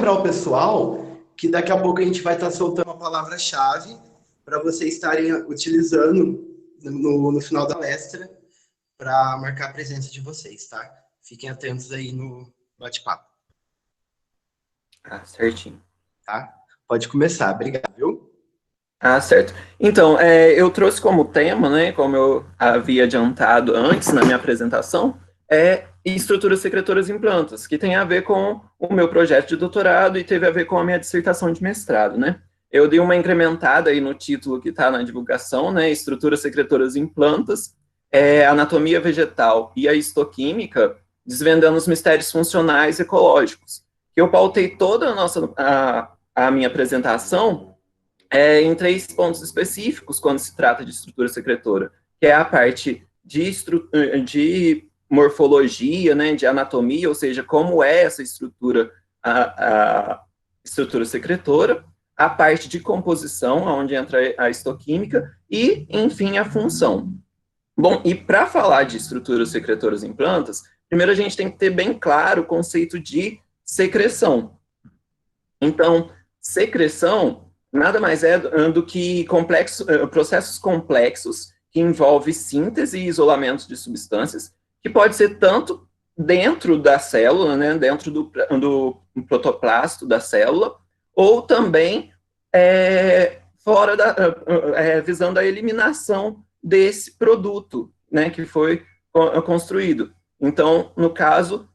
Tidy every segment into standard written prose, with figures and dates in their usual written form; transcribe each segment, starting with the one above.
lembrar o pessoal que daqui a pouco a gente vai estar soltando uma palavra-chave para vocês estarem utilizando no final da palestra para marcar a presença de vocês, tá? Fiquem atentos aí no bate-papo. Ah, certinho. Tá? Pode começar, obrigado, viu? Ah, certo. Então, eu trouxe como tema, né, como eu havia adiantado antes na minha apresentação, estruturas secretoras em plantas, que tem a ver com o meu projeto de doutorado e teve a ver com a minha dissertação de mestrado, né? Eu dei uma incrementada aí no título que está na divulgação, né, estruturas secretoras em plantas, anatomia vegetal e a histoquímica, desvendando os mistérios funcionais e ecológicos. Eu pautei toda a minha apresentação em 3 pontos específicos quando se trata de estrutura secretora, que é a parte de morfologia, né, de anatomia, ou seja, como é essa estrutura, a estrutura secretora, a parte de composição, onde entra a histoquímica, e, enfim, a função. Bom, e para falar de estruturas secretoras em plantas, primeiro a gente tem que ter bem claro o conceito de secreção. Então, secreção nada mais é do que processos complexos que envolvem síntese e isolamento de substâncias, que pode ser tanto dentro da célula, né, dentro do protoplasto da célula, ou também fora visando a eliminação desse produto, né, que foi construído. Então, no caso,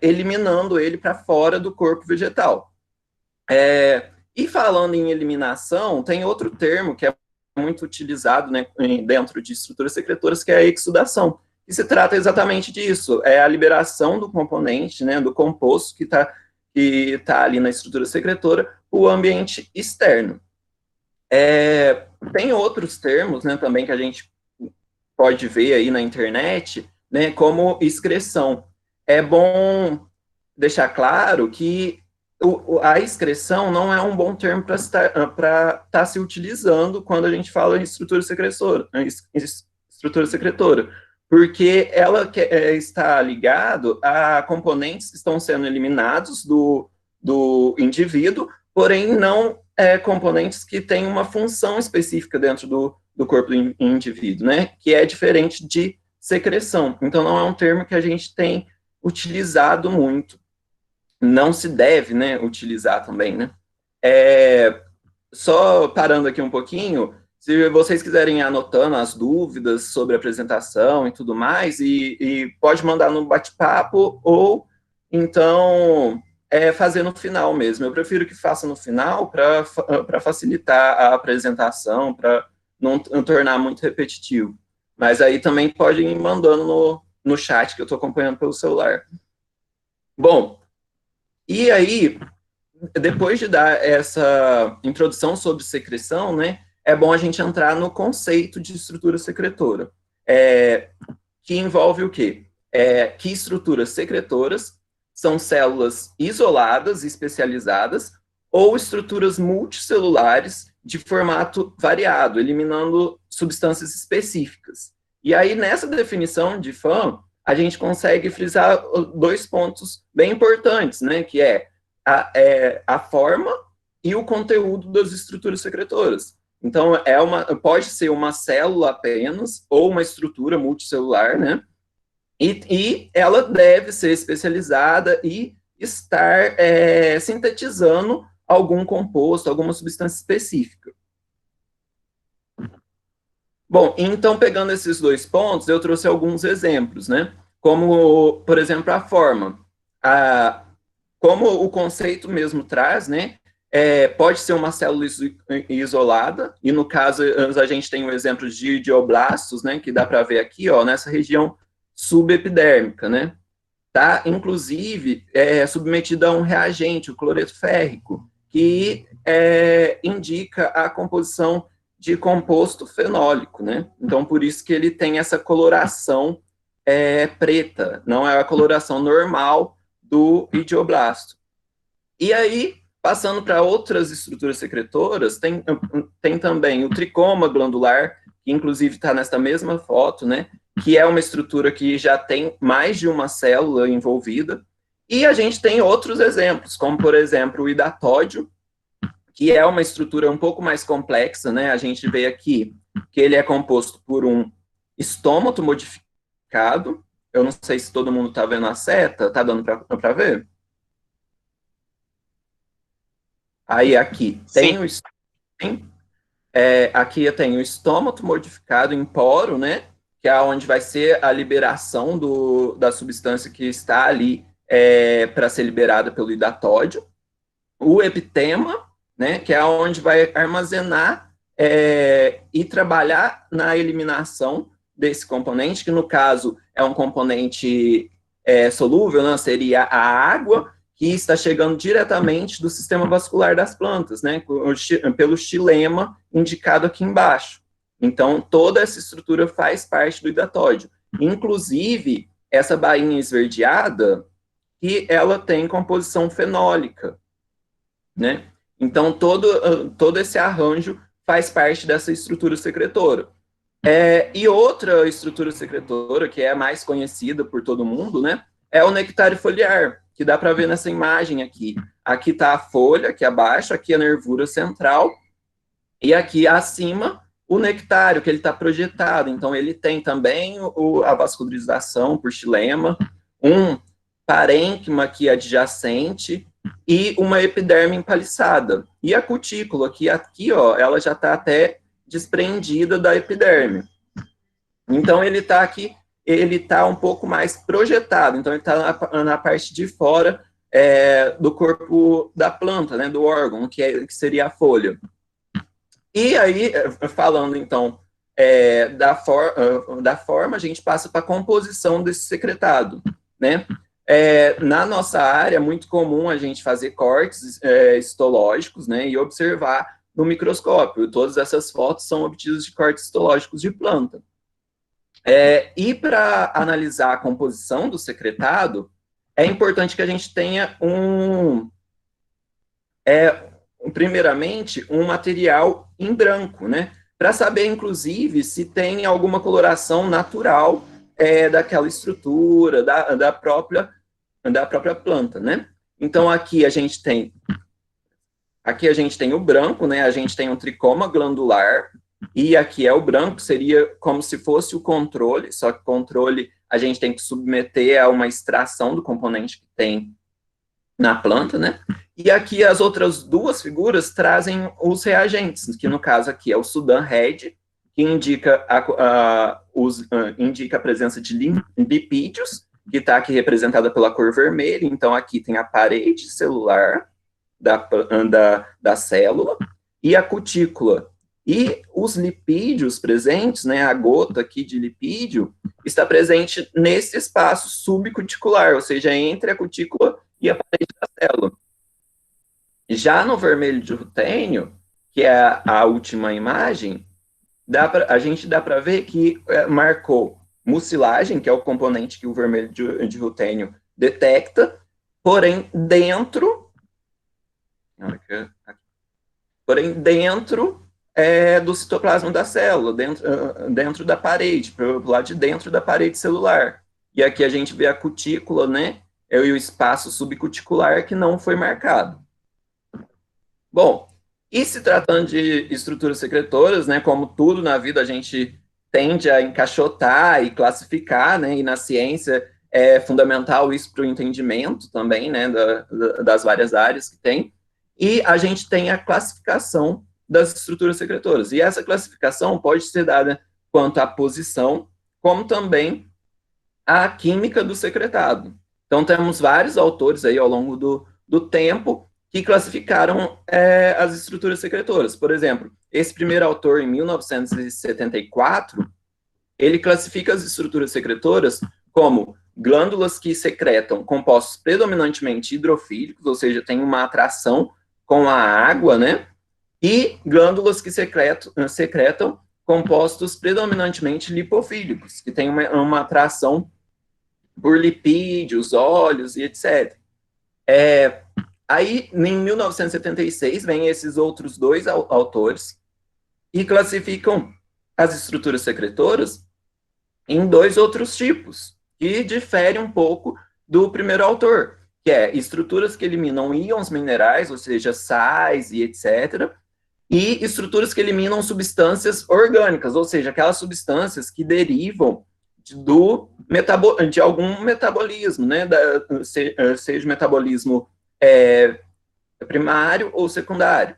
eliminando ele para fora do corpo vegetal. E falando em eliminação, tem outro termo que é muito utilizado, né, dentro de estruturas secretoras, que é a exsudação, que se trata exatamente disso, é a liberação do componente, né, do composto que tá ali na estrutura secretora, o ambiente externo. Tem outros termos, né, também que a gente pode ver aí na internet, né, como excreção. É bom deixar claro que a excreção não é um bom termo para estar se utilizando quando a gente fala em estrutura secretora, porque ela está ligado a componentes que estão sendo eliminados do indivíduo, porém não componentes que têm uma função específica dentro do corpo do indivíduo, né? Que é diferente de secreção. Então, não é um termo que a gente tem utilizado muito. Não se deve, né, utilizar também, né? Só parando aqui um pouquinho, se vocês quiserem ir anotando as dúvidas sobre a apresentação e tudo mais, e pode mandar no bate-papo, ou então fazer no final mesmo. Eu prefiro que faça no final para facilitar a apresentação, para não tornar muito repetitivo. Mas aí também pode ir mandando no chat que eu estou acompanhando pelo celular. Bom, e aí, depois de dar essa introdução sobre secreção, né, é bom a gente entrar no conceito de estrutura secretora, que envolve o quê? Que estruturas secretoras são células isoladas, especializadas, ou estruturas multicelulares de formato variado, eliminando substâncias específicas. E aí, nessa definição de FAM, a gente consegue frisar 2 pontos bem importantes, né, que a forma e o conteúdo das estruturas secretoras. Então, pode ser uma célula apenas, ou uma estrutura multicelular, né, e ela deve ser especializada e estar sintetizando algum composto, alguma substância específica. Bom, então, pegando esses 2 pontos, eu trouxe alguns exemplos, né? Como, por exemplo, a forma. Como o conceito mesmo traz, né? Pode ser uma célula isolada, e no caso, a gente tem o exemplo de dioblastos, né? Que dá para ver aqui, ó, nessa região subepidérmica, né? Tá, inclusive, submetida a um reagente, o cloreto férrico, que indica a composição de composto fenólico, né? Então, por isso que ele tem essa coloração preta, não é a coloração normal do idioblasto. E aí, passando para outras estruturas secretoras, tem também o tricoma glandular, que inclusive está nessa mesma foto, né? Que é uma estrutura que já tem mais de uma célula envolvida, E a gente tem outros exemplos, como, por exemplo, o hidatódio, que é uma estrutura um pouco mais complexa, né? A gente vê aqui que ele é composto por um estômato modificado. Eu não sei se todo mundo está vendo a seta, tá dando para ver? Aí aqui tem o aqui eu tenho o estômato modificado em poro, né? Que é onde vai ser a liberação da substância que está ali para ser liberada pelo hidatódio. O epitema, né? Que é onde vai armazenar e trabalhar na eliminação desse componente, que no caso é um componente solúvel, né? Seria a água, que está chegando diretamente do sistema vascular das plantas, né, pelo xilema indicado aqui embaixo. Então, toda essa estrutura faz parte do hidatódio. Inclusive, essa bainha esverdeada, que ela tem composição fenólica, né? Então, todo esse arranjo faz parte dessa estrutura secretora. E outra estrutura secretora, que é mais conhecida por todo mundo, né, é o nectário foliar, que dá para ver nessa imagem aqui. Aqui está a folha, aqui abaixo, aqui a nervura central, e aqui acima o nectário, que ele está projetado. Então, ele tem também a vascularização por xilema, um parênquima aqui adjacente e uma epiderme empaliçada. E a cutícula, que aqui ó, ela já está até desprendida da epiderme. Então, ele está aqui, ele está um pouco mais projetado, então ele está na parte de fora do corpo da planta, né, do órgão, que seria a folha. E aí, falando então da forma, a gente passa para a composição desse secretado, né? Na nossa área, é muito comum a gente fazer cortes histológicos, né, e observar no microscópio. Todas essas fotos são obtidas de cortes histológicos de planta. E para analisar a composição do secretado, é importante que a gente tenha primeiramente, um material em branco, né? Para saber, inclusive, se tem alguma coloração natural daquela estrutura, da própria planta, né? Então, aqui a gente tem o branco, né? A gente tem um tricoma glandular, e aqui é o branco, seria como se fosse o controle, só que o controle a gente tem que submeter a uma extração do componente que tem na planta, né? E aqui as outras duas figuras trazem os reagentes, que no caso aqui é o Sudan Red, que indica a presença de lipídios, que está aqui representada pela cor vermelha. Então aqui tem a parede celular da célula e a cutícula. E os lipídios presentes, né, a gota aqui de lipídio, está presente nesse espaço subcuticular, ou seja, entre a cutícula e a parede da célula. Já no vermelho de rutênio, que é a última imagem, a gente dá para ver que marcou mucilagem, que é o componente que o vermelho de rutênio detecta, porém dentro do citoplasma da célula, dentro da parede, pro lado de dentro da parede celular. E aqui a gente vê a cutícula, né, e o espaço subcuticular que não foi marcado. Bom, e se tratando de estruturas secretoras, né, como tudo na vida a gente tende a encaixotar e classificar, né, e na ciência é fundamental isso para o entendimento também, né, das várias áreas que tem, e a gente tem a classificação das estruturas secretoras, e essa classificação pode ser dada quanto à posição, como também à química do secretado. Então, temos vários autores aí ao longo do tempo que classificaram as estruturas secretoras. Por exemplo, esse primeiro autor, em 1974, ele classifica as estruturas secretoras como glândulas que secretam compostos predominantemente hidrofílicos, ou seja, tem uma atração com a água, né? E glândulas que secretam compostos predominantemente lipofílicos, que tem uma atração por lipídios, óleos e etc. Aí, em 1976, vem esses outros dois autores e classificam as estruturas secretoras em dois outros tipos, que diferem um pouco do primeiro autor, que é estruturas que eliminam íons minerais, ou seja, sais e etc., e estruturas que eliminam substâncias orgânicas, ou seja, aquelas substâncias que derivam de algum metabolismo, né, seja metabolismo primário ou secundário.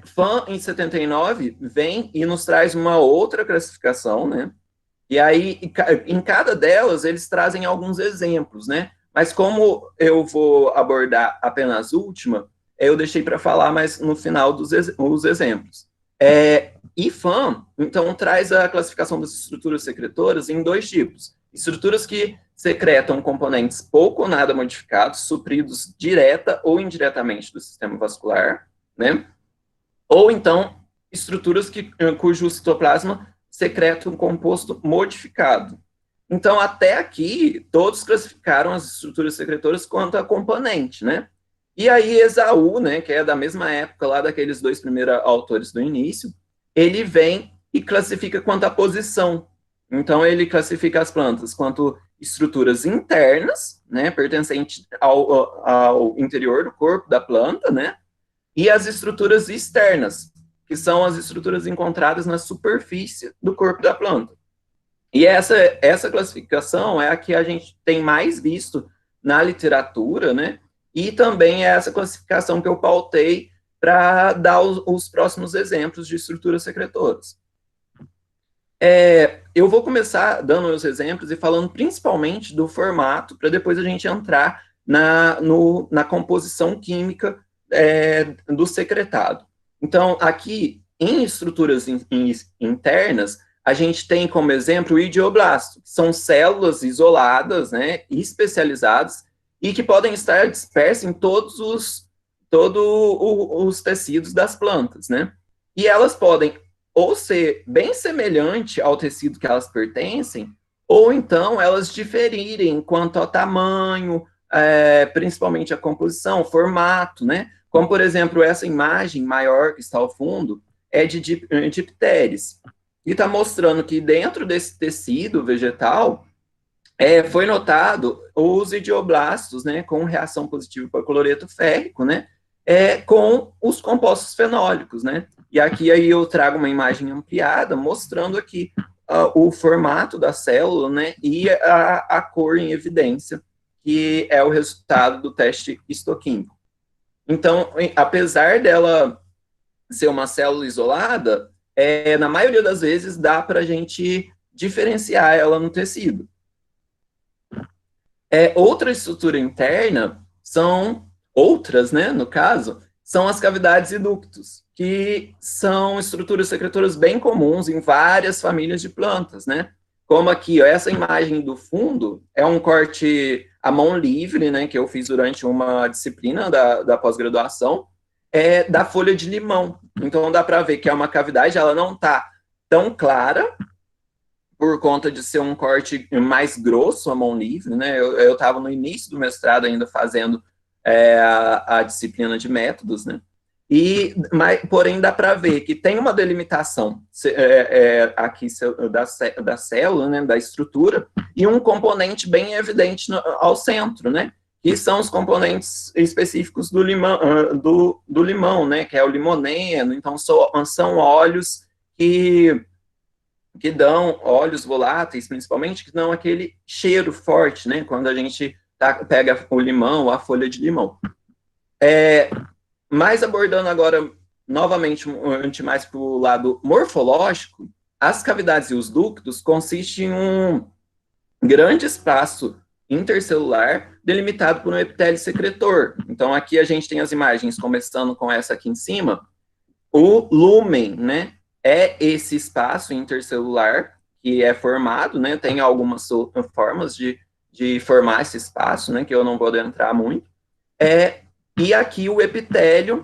FAM, em 79, vem e nos traz uma outra classificação, né, e aí, em cada delas, eles trazem alguns exemplos, né, mas como eu vou abordar apenas a última, eu deixei para falar mais no final os exemplos. IFAM, então, traz a classificação das estruturas secretoras em dois tipos. Estruturas que secretam componentes pouco ou nada modificados, supridos direta ou indiretamente do sistema vascular, né? Ou, então, estruturas cujo citoplasma secreta um composto modificado. Então, até aqui, todos classificaram as estruturas secretoras quanto a componente, né? E aí, Esaú, né, que é da mesma época lá daqueles dois primeiros autores do início, ele vem e classifica quanto a posição. Então, ele classifica as plantas quanto estruturas internas, né, pertencentes ao interior do corpo da planta, né, e as estruturas externas, que são as estruturas encontradas na superfície do corpo da planta. E essa classificação é a que a gente tem mais visto na literatura, né, e também é essa classificação que eu pautei para dar os próximos exemplos de estruturas secretoras. Eu vou começar dando os exemplos e falando principalmente do formato, para depois a gente entrar na composição química do secretado. Então, aqui, em estruturas internas, a gente tem como exemplo o idioblasto, que são células isoladas, né, especializadas, e que podem estar dispersas em todos os tecidos das plantas, né? E elas podem ou ser bem semelhante ao tecido que elas pertencem, ou então elas diferirem quanto ao tamanho, principalmente a composição, formato, né? Como, por exemplo, essa imagem maior que está ao fundo é de dipteres, e está mostrando que dentro desse tecido vegetal foi notado os idioblastos, né, com reação positiva para cloreto férrico, né, com os compostos fenólicos, né, e aqui aí eu trago uma imagem ampliada, mostrando aqui o formato da célula, né, e a cor em evidência, que é o resultado do teste histoquímico. Então, apesar dela ser uma célula isolada, na maioria das vezes dá para a gente diferenciar ela no tecido. Outra estrutura interna são outras, né, no caso, são as cavidades e ductos, que são estruturas secretoras bem comuns em várias famílias de plantas, né? Como aqui, ó, essa imagem do fundo é um corte à mão livre, né, que eu fiz durante uma disciplina da pós-graduação, da folha de limão. Então dá para ver que é uma cavidade, ela não está tão clara, por conta de ser um corte mais grosso, à mão livre, né? Eu estava no início do mestrado ainda fazendo a disciplina de métodos, né? Porém, dá para ver que tem uma delimitação aqui da célula, né, da estrutura, e um componente bem evidente ao centro, né? Que são os componentes específicos do limão, né? Que é o limoneno. Então, são óleos que dão, óleos voláteis, principalmente, que dão aquele cheiro forte, né, quando a gente pega o limão, a folha de limão. Mas abordando agora, novamente, mais para o lado morfológico, as cavidades e os ductos consistem em um grande espaço intercelular delimitado por um epitélio secretor. Então, aqui a gente tem as imagens, começando com essa aqui em cima, o lúmen, né, é esse espaço intercelular que é formado, né? Tem algumas formas de formar esse espaço, né? Que eu não vou entrar muito. E aqui o epitélio,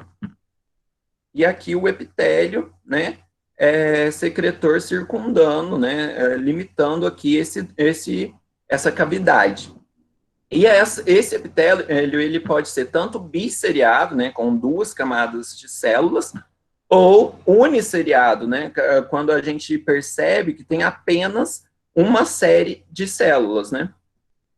né? Secretor circundando, né? Limitando aqui essa cavidade. E esse epitélio, ele pode ser tanto bisseriado, né? Com duas camadas de células, ou unisseriado, né, quando a gente percebe que tem apenas uma série de células, né.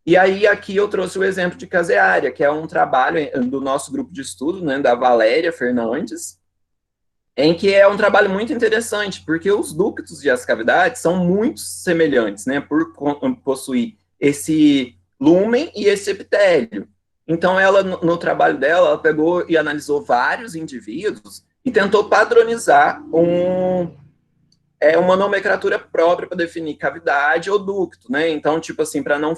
E aí, aqui eu trouxe o exemplo de caseária, que é um trabalho do nosso grupo de estudo, né, da Valéria Fernandes, em que é um trabalho muito interessante, porque os ductos e as cavidades são muito semelhantes, né, por possuir esse lúmen e esse epitélio. Então, ela, no trabalho dela, ela pegou e analisou vários indivíduos e tentou padronizar uma nomenclatura própria para definir cavidade ou ducto, né? Então, tipo assim, para não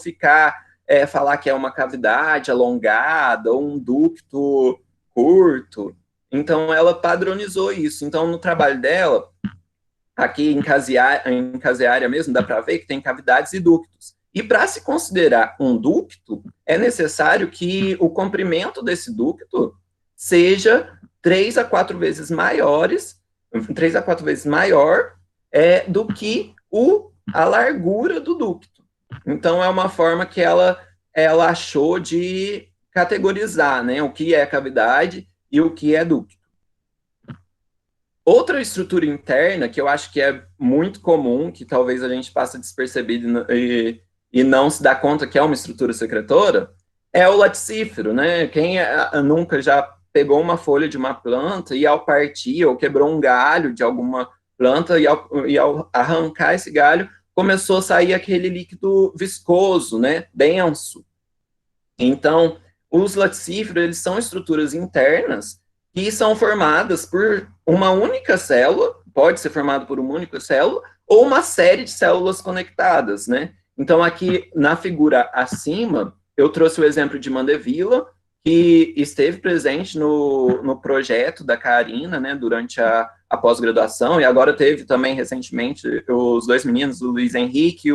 falar que é uma cavidade alongada ou um ducto curto. Então, ela padronizou isso. Então, no trabalho dela, aqui em caseária mesmo, dá para ver que tem cavidades e ductos. E para se considerar um ducto, é necessário que o comprimento desse ducto seja 3 a 4 vezes maior do que a largura do ducto. Então, é uma forma que ela achou de categorizar, né, o que é cavidade e o que é ducto. Outra estrutura interna, que eu acho que é muito comum, que talvez a gente passe despercebido e não se dá conta que é uma estrutura secretora, é o laticífero, né? Quem nunca já pegou uma folha de uma planta e ao partir ou quebrou um galho de alguma planta e ao arrancar esse galho, começou a sair aquele líquido viscoso, né? Denso. Então, os laticíferos, eles são estruturas internas que são formadas por uma única célula, pode ser formado por uma única célula, ou uma série de células conectadas, né? Então, aqui na figura acima, eu trouxe o exemplo de Mandevilla, que esteve presente no projeto da Karina, né, durante a pós-graduação, e agora teve também recentemente os dois meninos, o Luiz Henrique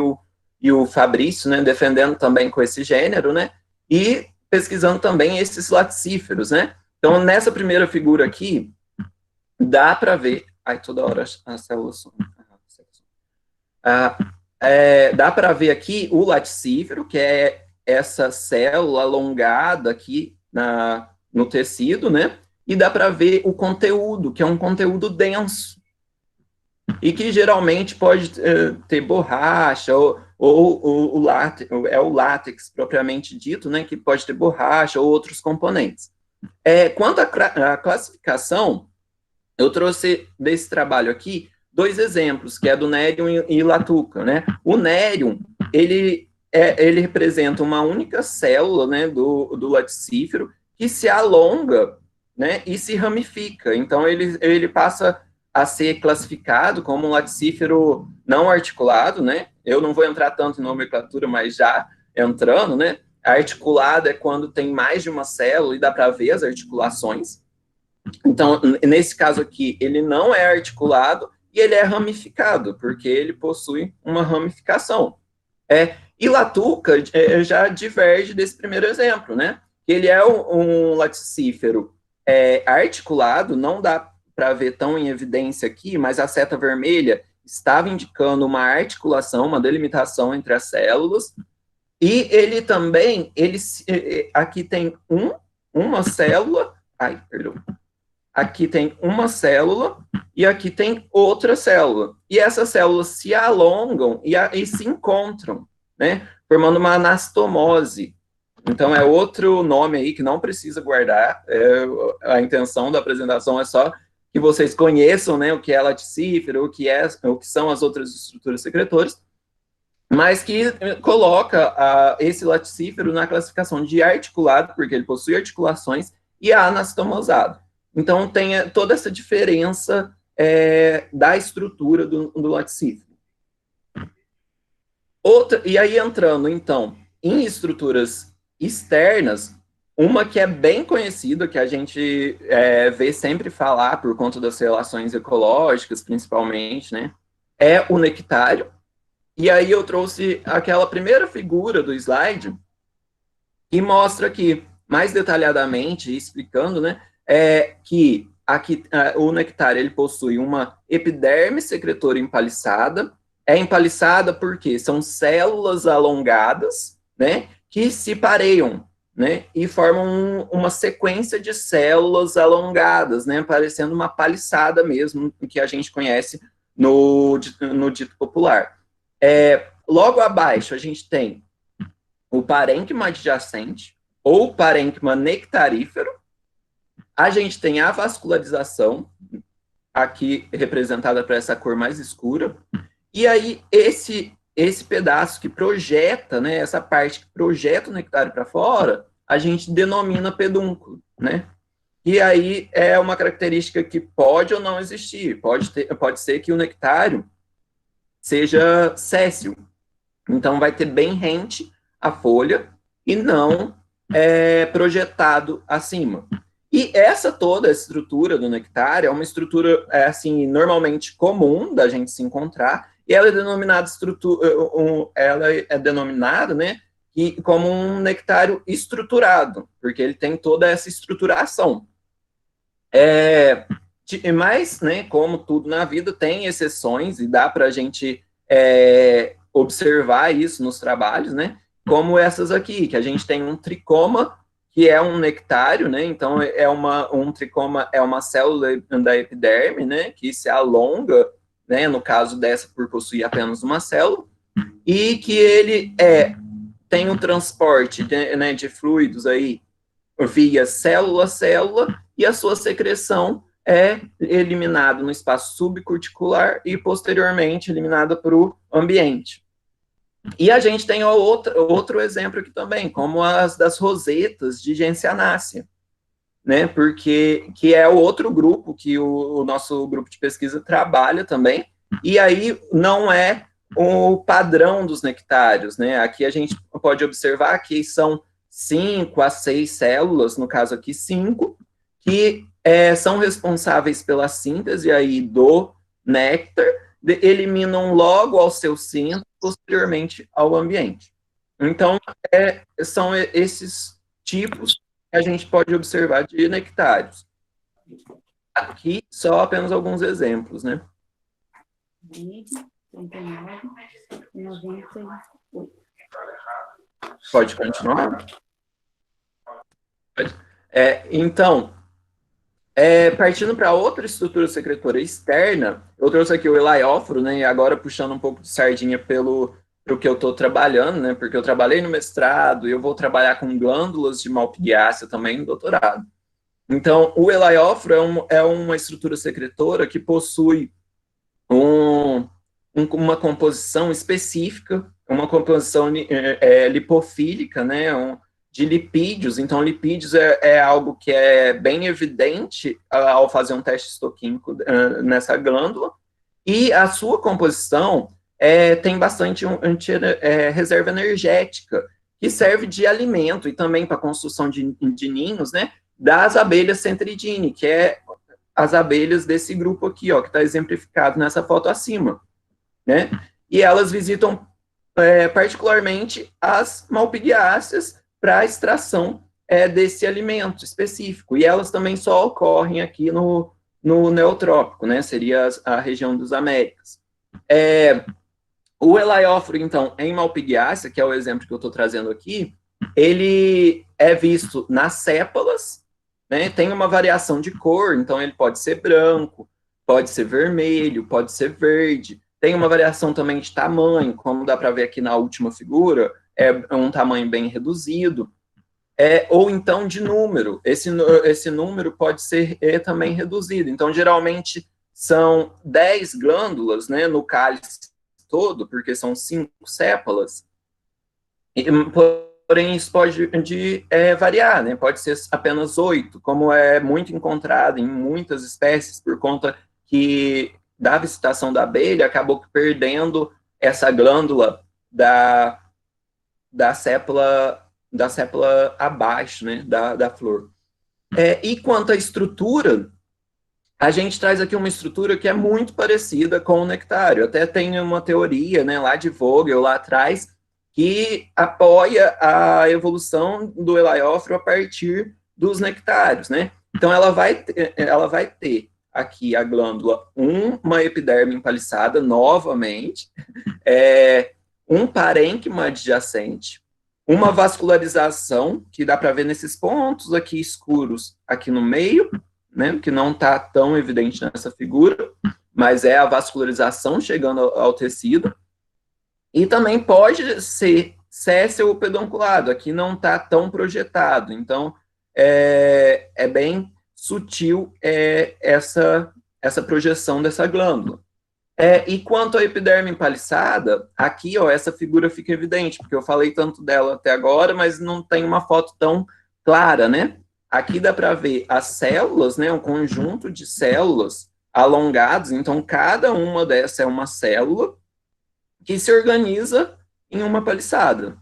e o Fabrício, né, defendendo também com esse gênero, né, e pesquisando também esses laticíferos, né. Então, nessa primeira figura aqui, dá para ver... Ai, toda hora a célula some. Dá para ver aqui o laticífero, que é essa célula alongada aqui no tecido, né? E dá para ver o conteúdo, que é um conteúdo denso. E que geralmente pode ter borracha, ou o látex propriamente dito, né? Que pode ter borracha ou outros componentes. Quanto à classificação, eu trouxe desse trabalho aqui 2 exemplos, que é do Nerium e Latuca, né? O Nerium, ele representa uma única célula, né, do laticífero que se alonga, né, e se ramifica. Então, ele passa a ser classificado como um laticífero não articulado, né? Eu não vou entrar tanto em nomenclatura, mas já entrando, né? Articulado é quando tem mais de uma célula e dá para ver as articulações. Então, nesse caso aqui, ele não é articulado e ele é ramificado, porque ele possui uma ramificação. E Latuca já diverge desse primeiro exemplo, né? Ele é um laticífero articulado, não dá para ver tão em evidência aqui, mas a seta vermelha estava indicando uma articulação, uma delimitação entre as células, e ele também, aqui tem uma célula, aqui tem uma célula e aqui tem outra célula. E essas células se alongam e se encontram, né? Formando uma anastomose. Então, é outro nome aí que não precisa guardar. A intenção da apresentação é só que vocês conheçam, né, o que é laticífero, o que são as outras estruturas secretoras, mas que coloca esse laticífero na classificação de articulado, porque ele possui articulações, e anastomosado. Então, tem toda essa diferença da estrutura do laticífero. E aí, entrando, então, em estruturas externas, uma que é bem conhecida, que a gente vê sempre falar por conta das relações ecológicas, principalmente, né, é o nectário. E aí eu trouxe aquela primeira figura do slide, que mostra aqui, mais detalhadamente, explicando, né, que aqui o nectário ele possui uma epiderme secretora empaliçada. É empaliçada porque são células alongadas, né, que se pareiam, né, e formam uma sequência de células alongadas, né, parecendo uma paliçada mesmo, que a gente conhece no dito popular. Logo abaixo a gente tem o parênquima adjacente ou parênquima nectarífero. A gente tem a vascularização, aqui representada por essa cor mais escura, e aí esse pedaço que projeta, né, essa parte que projeta o nectário para fora, a gente denomina pedúnculo, né? E aí é uma característica que pode ou não existir, pode ser que o nectário seja séssil, então vai ter bem rente a folha e não projetado acima. E toda a estrutura do nectário é uma estrutura, assim, normalmente comum da gente se encontrar, e ela é denominada, né, como um nectário estruturado, porque ele tem toda essa estruturação. Mas, né, como tudo na vida, tem exceções, e dá para a gente observar isso nos trabalhos, né, como essas aqui, que a gente tem um tricoma, que é um nectário, né? Então, um tricoma é uma célula da epiderme, né? Que se alonga, né? No caso dessa, por possuir apenas uma célula, e que ele tem um transporte de fluidos aí via célula-célula, e a sua secreção é eliminada no espaço subcorticular e, posteriormente, eliminada para o ambiente. E a gente tem outro exemplo aqui também, como as das rosetas de Gentianácea, né? Porque que é o outro grupo que o nosso grupo de pesquisa trabalha também, e aí não é o padrão dos nectários, né? Aqui a gente pode observar que são 5 a 6 células, no caso aqui 5, que são responsáveis pela síntese aí do néctar, eliminam logo ao seu centro, posteriormente ao ambiente. Então, são esses tipos que a gente pode observar de nectários. Aqui, só apenas alguns exemplos, né? 39, 98. Pode continuar? Então, partindo para outra estrutura secretora externa, eu trouxe aqui o elaióforo, né, e agora puxando um pouco de sardinha pelo que eu estou trabalhando, né, porque eu trabalhei no mestrado e eu vou trabalhar com glândulas de Malpighiaceae também no doutorado. Então, o elaióforo é uma estrutura secretora que possui uma composição específica, uma composição lipofílica, né, de lipídios. Então, lipídios é algo que é bem evidente ao fazer um teste histoquímico nessa glândula, e a sua composição tem bastante reserva energética, que serve de alimento e também para a construção de ninhos, né, das abelhas Centridini, que é as abelhas desse grupo aqui, ó, que está exemplificado nessa foto acima, né, e elas visitam particularmente as Malpighiáceas para a extração desse alimento específico, e elas também só ocorrem aqui no Neotrópico, né, seria a região dos Américas. O elaióforo, então, em Malpighiaceae, que é o exemplo que eu estou trazendo aqui, ele é visto nas sépalas, né, tem uma variação de cor, então ele pode ser branco, pode ser vermelho, pode ser verde, tem uma variação também de tamanho, como dá para ver aqui na última figura, é um tamanho bem reduzido, ou então de número. Esse número pode ser também reduzido. Então, geralmente, são 10 glândulas, né, no cálice todo, porque são 5 sépalas, porém, isso pode variar, né, pode ser apenas 8, como é muito encontrado em muitas espécies, por conta que da visitação da abelha, acabou perdendo essa glândula da sépala abaixo, né, da flor. E quanto à estrutura, a gente traz aqui uma estrutura que é muito parecida com o nectário. Até tem uma teoria, né, lá de Vogel, lá atrás, que apoia a evolução do elaióforo a partir dos nectários, né? Então, ela vai ter aqui a glândula, uma epiderme empaliçada, novamente, um parênquima adjacente, uma vascularização, que dá para ver nesses pontos aqui escuros, aqui no meio, né, que não está tão evidente nessa figura, mas é a vascularização chegando ao tecido, e também pode ser sessile ou pedunculado, aqui não está tão projetado, então é bem sutil essa projeção dessa glândula. E quanto à epiderme empaliçada, aqui, ó, essa figura fica evidente, porque eu falei tanto dela até agora, mas não tem uma foto tão clara, né? Aqui dá para ver as células, né, um conjunto de células alongadas, então cada uma dessas é uma célula que se organiza em uma paliçada.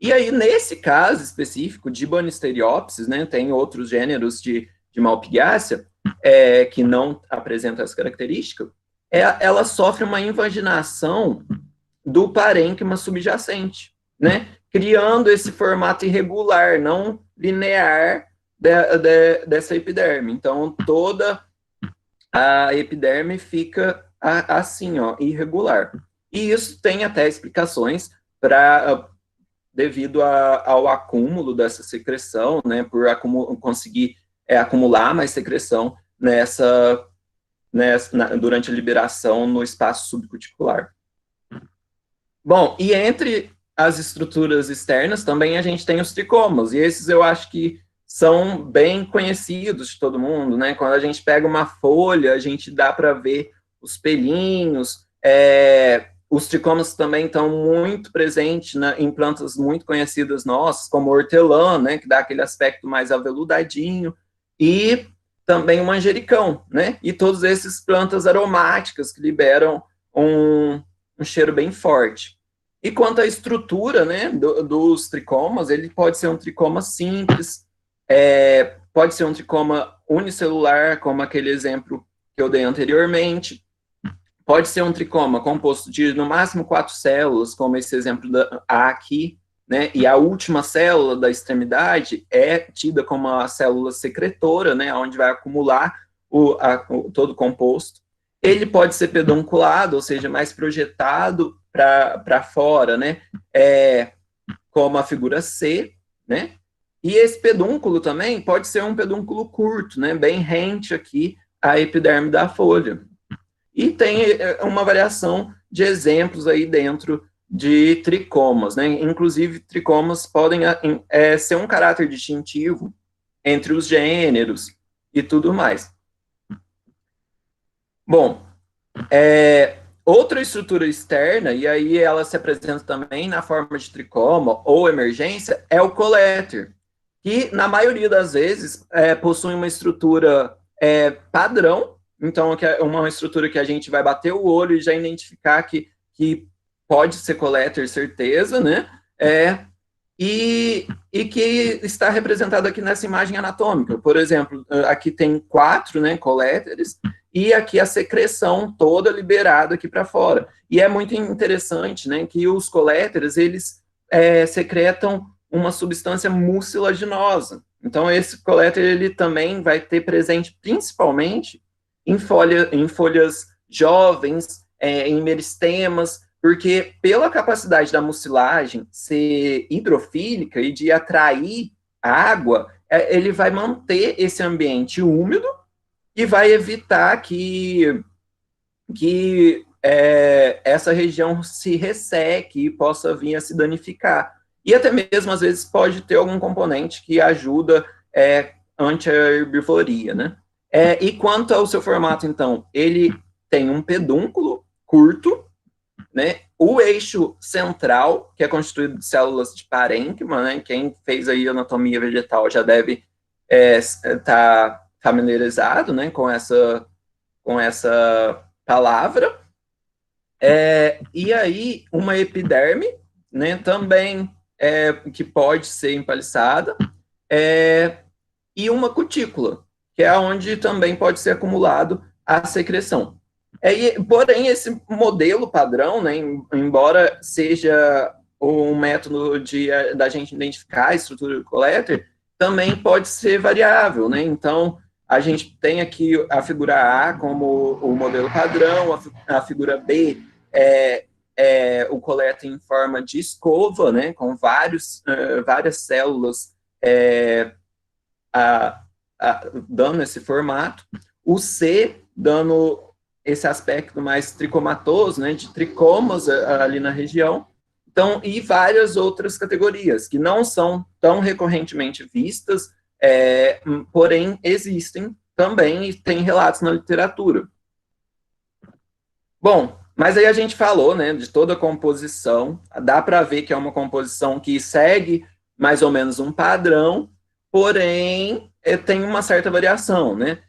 E aí, nesse caso específico de Banisteriopsis, né, tem outros gêneros de Malpighiaceae que não apresentam essa característica, ela sofre uma invaginação do parênquima subjacente, né, criando esse formato irregular, não linear dessa epiderme. Então, toda a epiderme fica assim, ó, irregular. E isso tem até explicações devido ao acúmulo dessa secreção, né, por conseguir acumular mais secreção durante a liberação no espaço subcuticular. Bom, e entre as estruturas externas também a gente tem os tricomas, e esses eu acho que são bem conhecidos de todo mundo, né? Quando a gente pega uma folha, a gente dá para ver os pelinhos, os tricomas também estão muito presentes em plantas muito conhecidas nossas, como hortelã, né? Que dá aquele aspecto mais aveludadinho, e também o manjericão, né? E todas essas plantas aromáticas que liberam um cheiro bem forte. E quanto à estrutura, né, dos tricomas, ele pode ser um tricoma simples, pode ser um tricoma unicelular, como aquele exemplo que eu dei anteriormente, pode ser um tricoma composto de, no máximo, 4 células, como esse exemplo aqui, né, e a última célula da extremidade é tida como a célula secretora, né, onde vai acumular todo o composto. Ele pode ser pedunculado, ou seja, mais projetado para fora, né, como a figura C, né, e esse pedúnculo também pode ser um pedúnculo curto, né, bem rente aqui à epiderme da folha. E tem uma variação de exemplos aí dentro de tricomas, né, inclusive tricomas podem ser um caráter distintivo entre os gêneros e tudo mais. Bom, outra estrutura externa, e aí ela se apresenta também na forma de tricoma ou emergência, é o coléter, que na maioria das vezes possui uma estrutura padrão, então que é uma estrutura que a gente vai bater o olho e já identificar que pode ser coléter, certeza, né? E que está representado aqui nessa imagem anatômica. Por exemplo, aqui tem 4, né, coléteres, e aqui a secreção toda liberada aqui para fora. E é muito interessante, né, que os coléteres, eles secretam uma substância mucilaginosa. Então, esse coléter, ele também vai ter presente principalmente em folhas jovens, em meristemas, porque pela capacidade da mucilagem ser hidrofílica e de atrair a água, ele vai manter esse ambiente úmido e vai evitar que essa região se resseque e possa vir a se danificar. E até mesmo, às vezes, pode ter algum componente que ajuda ante a herbivoria, né? E quanto ao seu formato, então, ele tem um pedúnculo curto, né? O eixo central, que é constituído de células de parênquima, né? Quem fez aí anatomia vegetal já deve estar familiarizado, né, com essa palavra. E aí, uma epiderme, né, também que pode ser empaliçada, e uma cutícula, que é onde também pode ser acumulado a secreção. Porém, esse modelo padrão, né, embora seja um método da gente identificar a estrutura do coléter, também pode ser variável, né? Então, a gente tem aqui a figura A como o modelo padrão, a figura B o coléter em forma de escova, né, com várias células dando esse formato. O C dando esse aspecto mais tricomatoso, né, de tricomas ali na região. Então, e várias outras categorias que não são tão recorrentemente vistas, porém existem também e tem relatos na literatura. Bom, mas aí a gente falou, né, de toda a composição, dá para ver que é uma composição que segue mais ou menos um padrão, porém tem uma certa variação, né?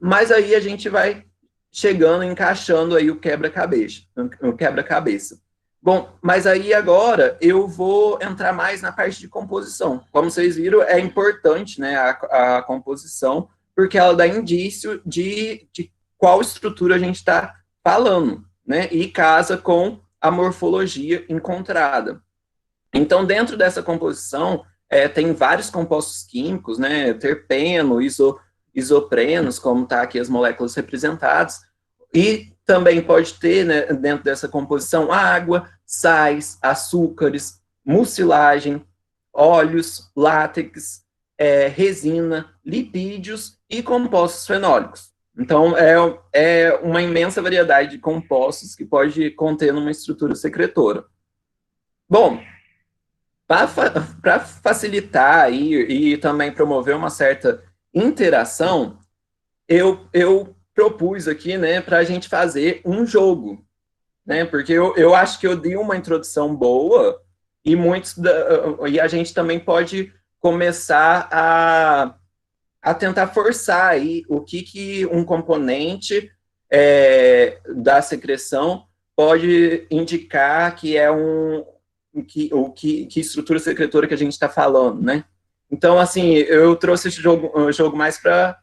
Mas aí a gente vai chegando, encaixando aí o quebra-cabeça. Bom, mas aí agora eu vou entrar mais na parte de composição. Como vocês viram, é importante, né, a composição, porque ela dá indício de qual estrutura a gente está falando, né? E casa com a morfologia encontrada. Então, dentro dessa composição, tem vários compostos químicos, né? Terpeno, isoprenos, como está aqui as moléculas representadas, e também pode ter, né, dentro dessa composição, água, sais, açúcares, mucilagem, óleos, látex, resina, lipídios e compostos fenólicos. Então, é uma imensa variedade de compostos que pode conter numa estrutura secretora. Bom, para facilitar e também promover uma certa interação, eu propus aqui, né, para a gente fazer um jogo, né, porque eu acho que eu dei uma introdução boa e e a gente também pode começar a tentar forçar aí o que um componente da secreção pode indicar que é que estrutura secretora que a gente está falando, né? Então, assim, eu trouxe esse jogo mais para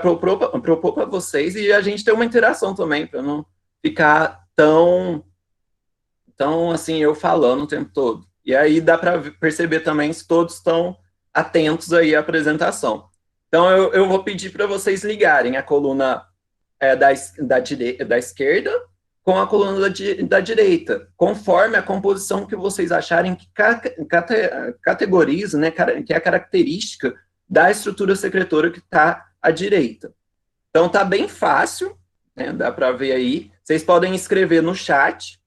propor para vocês e a gente ter uma interação também, para não ficar tão assim, eu falando o tempo todo. E aí dá para perceber também se todos estão atentos aí à apresentação. Então, eu vou pedir para vocês ligarem a coluna da esquerda com a coluna da direita, conforme a composição que vocês acharem que categoriza, né, que é a característica da estrutura secretora que está à direita. Então, tá bem fácil, né, dá para ver aí. Vocês podem escrever no chat,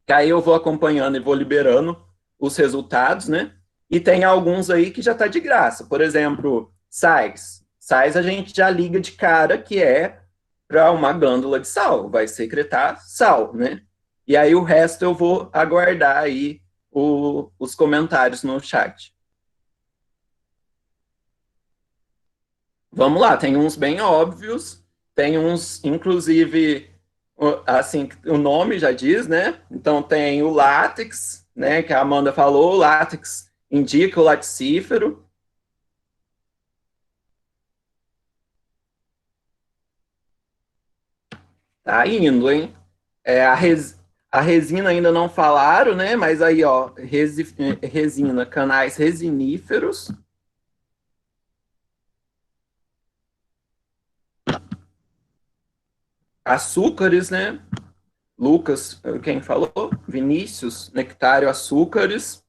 que aí eu vou acompanhando e vou liberando os resultados, né? E tem alguns aí que já está de graça. Por exemplo, sais. Sais a gente já liga de cara que é para uma glândula de sal, vai secretar sal, né? E aí o resto eu vou aguardar aí os comentários no chat. Vamos lá, tem uns bem óbvios, tem uns, inclusive, assim, o nome já diz, né? Então tem o látex, né, que a Amanda falou, o látex indica o laticífero. Tá indo, hein? A resina ainda não falaram, né? Mas aí, ó, resina, canais resiníferos. Açúcares, né? Lucas, quem falou? Vinícius, nectário, açúcares.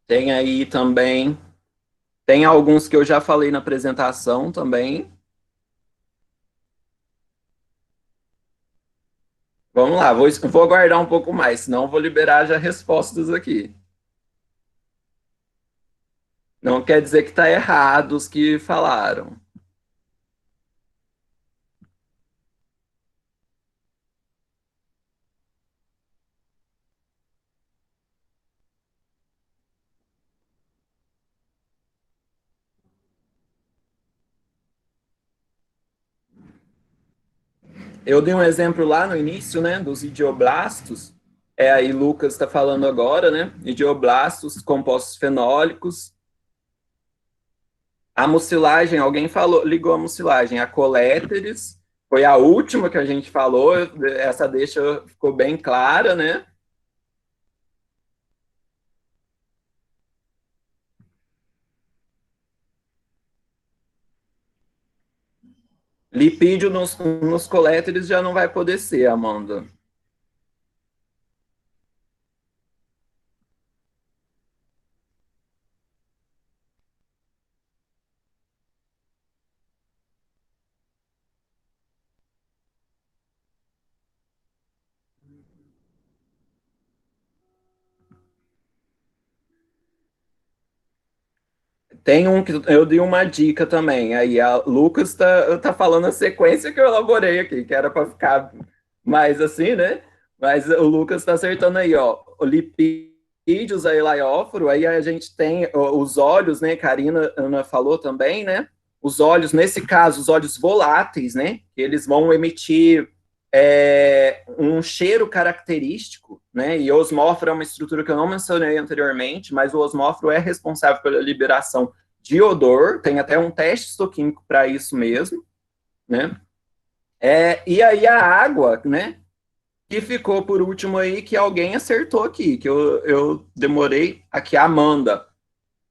Tem aí também. Tem alguns que eu já falei na apresentação também. Vamos lá, vou aguardar um pouco mais, senão vou liberar já respostas aqui. Não quer dizer que está errado os que falaram. Eu dei um exemplo lá no início, né, dos idioblastos. Aí Lucas está falando agora, né? Idioblastos, compostos fenólicos. A mucilagem, alguém falou, ligou a mucilagem, a coléteres, foi a última que a gente falou, essa deixa ficou bem clara, né? Lipídio nos coléteres já não vai poder ser, Amanda. Tem um que eu dei uma dica também. Aí a Lucas tá falando a sequência que eu elaborei aqui, que era para ficar mais assim, né? Mas o Lucas está acertando aí, ó. O lipídios, a Elaióforo, aí a gente tem os óleos, né? Karina Ana falou também, né? Os óleos, nesse caso, os óleos voláteis, né? Eles vão emitir um cheiro característico, né? E o osmóforo é uma estrutura que eu não mencionei anteriormente, mas o osmóforo é responsável pela liberação de odor, tem até um teste istoquímico para isso mesmo, né? E aí a água, né? Que ficou por último aí, que alguém acertou aqui, que eu demorei, aqui, a Amanda.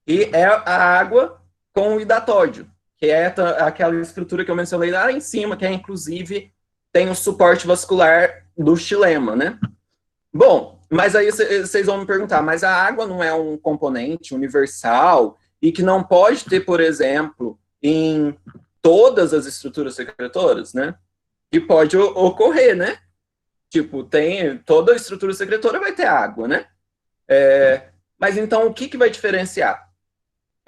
E é a água com o hidatódio, que é aquela estrutura que eu mencionei lá em cima, que é inclusive tem o suporte vascular do xilema, né? Bom, mas aí vocês vão me perguntar, mas a água não é um componente universal e que não pode ter, por exemplo, em todas as estruturas secretoras, né? Que pode ocorrer, né? Tipo, toda a estrutura secretora vai ter água, né? Mas então, o que vai diferenciar?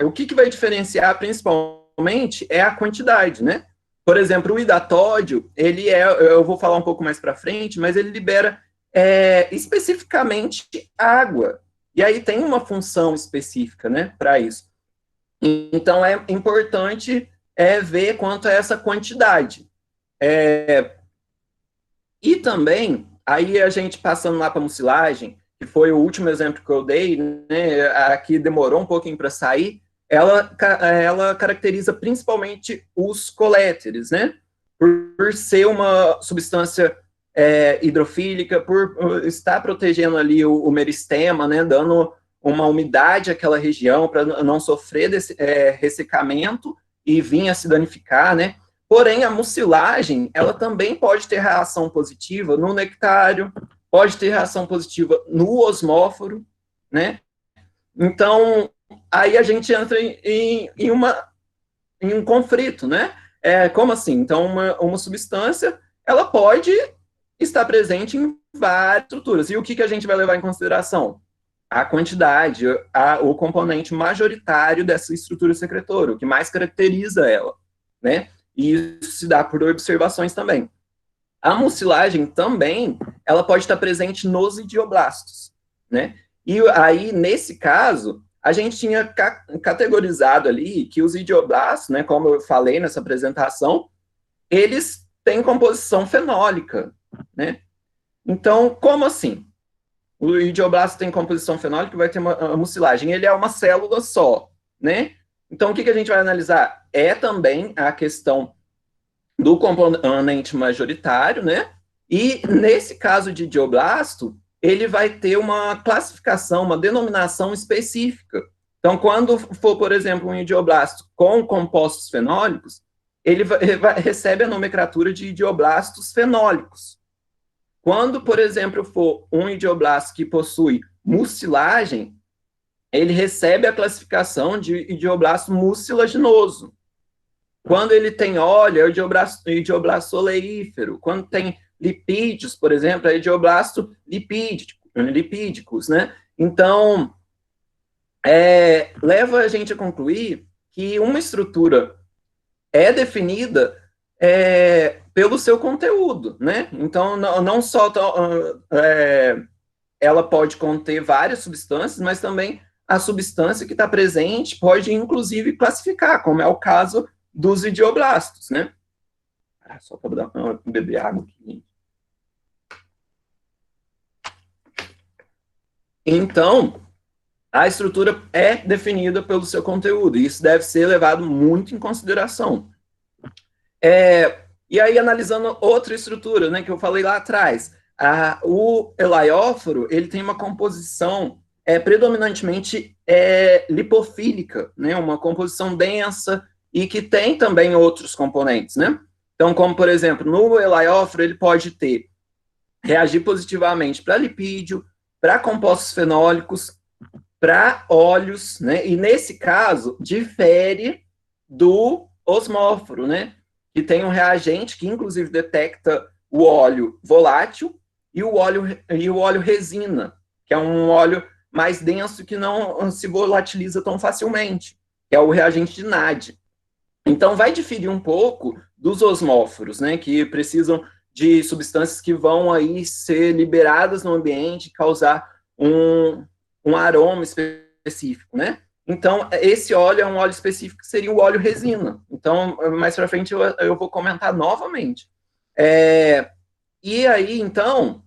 O que vai diferenciar, principalmente, é a quantidade, né? Por exemplo, o hidatódio, eu vou falar um pouco mais para frente, mas ele libera especificamente água. E aí tem uma função específica, né, para isso. Então, é importante ver quanto a essa quantidade. E também, aí a gente passando lá para a mucilagem, que foi o último exemplo que eu dei, né, aqui demorou um pouquinho para sair, ela caracteriza principalmente os coléteres, né? Por ser uma substância hidrofílica, por estar protegendo ali o meristema, né? Dando uma umidade àquela região para não sofrer desse ressecamento e vir a se danificar, né? Porém, a mucilagem, ela também pode ter reação positiva no nectário, pode ter reação positiva no osmóforo, né? Então, aí a gente entra em um conflito, né? Como assim? Então, uma substância, ela pode estar presente em várias estruturas. E o que a gente vai levar em consideração? A quantidade, o componente majoritário dessa estrutura secretora, o que mais caracteriza ela, né? E isso se dá por observações também. A mucilagem também, ela pode estar presente nos idioblastos, né? E aí, nesse caso, a gente tinha categorizado ali que os idioblastos, né, como eu falei nessa apresentação, eles têm composição fenólica, né? Então, como assim? O idioblasto tem composição fenólica e vai ter uma mucilagem. Ele é uma célula só, né? Então, o que a gente vai analisar? É também a questão do componente majoritário, né? E nesse caso de idioblasto, ele vai ter uma classificação, uma denominação específica. Então, quando for, por exemplo, um idioblasto com compostos fenólicos, ele recebe a nomenclatura de idioblastos fenólicos. Quando, por exemplo, for um idioblasto que possui mucilagem, ele recebe a classificação de idioblasto mucilaginoso. Quando ele tem óleo, é o idioblasto oleífero. Quando tem lipídios, por exemplo, é idioblasto lipídicos, né? Então, leva a gente a concluir que uma estrutura é definida pelo seu conteúdo, né? Então, não só ela pode conter várias substâncias, mas também a substância que está presente pode, inclusive, classificar, como é o caso dos idioblastos, né? Só para beber água aqui. Então, a estrutura é definida pelo seu conteúdo, e isso deve ser levado muito em consideração. E aí, analisando outra estrutura, né, que eu falei lá atrás, o elaióforo, ele tem uma composição predominantemente lipofílica, né, uma composição densa, e que tem também outros componentes, né? Então, como, por exemplo, no elaióforo, ele pode reagir positivamente para lipídio, para compostos fenólicos, para óleos, né? E nesse caso, difere do osmóforo, né? Que tem um reagente que, inclusive, detecta o óleo volátil e o óleo resina, que é um óleo mais denso que não se volatiliza tão facilmente. que é o reagente de NAD. Então, vai diferir um pouco dos osmóforos, né, que precisam de substâncias que vão aí ser liberadas no ambiente, causar um aroma específico, né? Então, esse óleo é um óleo específico que seria o óleo resina. Então, mais para frente eu vou comentar novamente. E aí, então,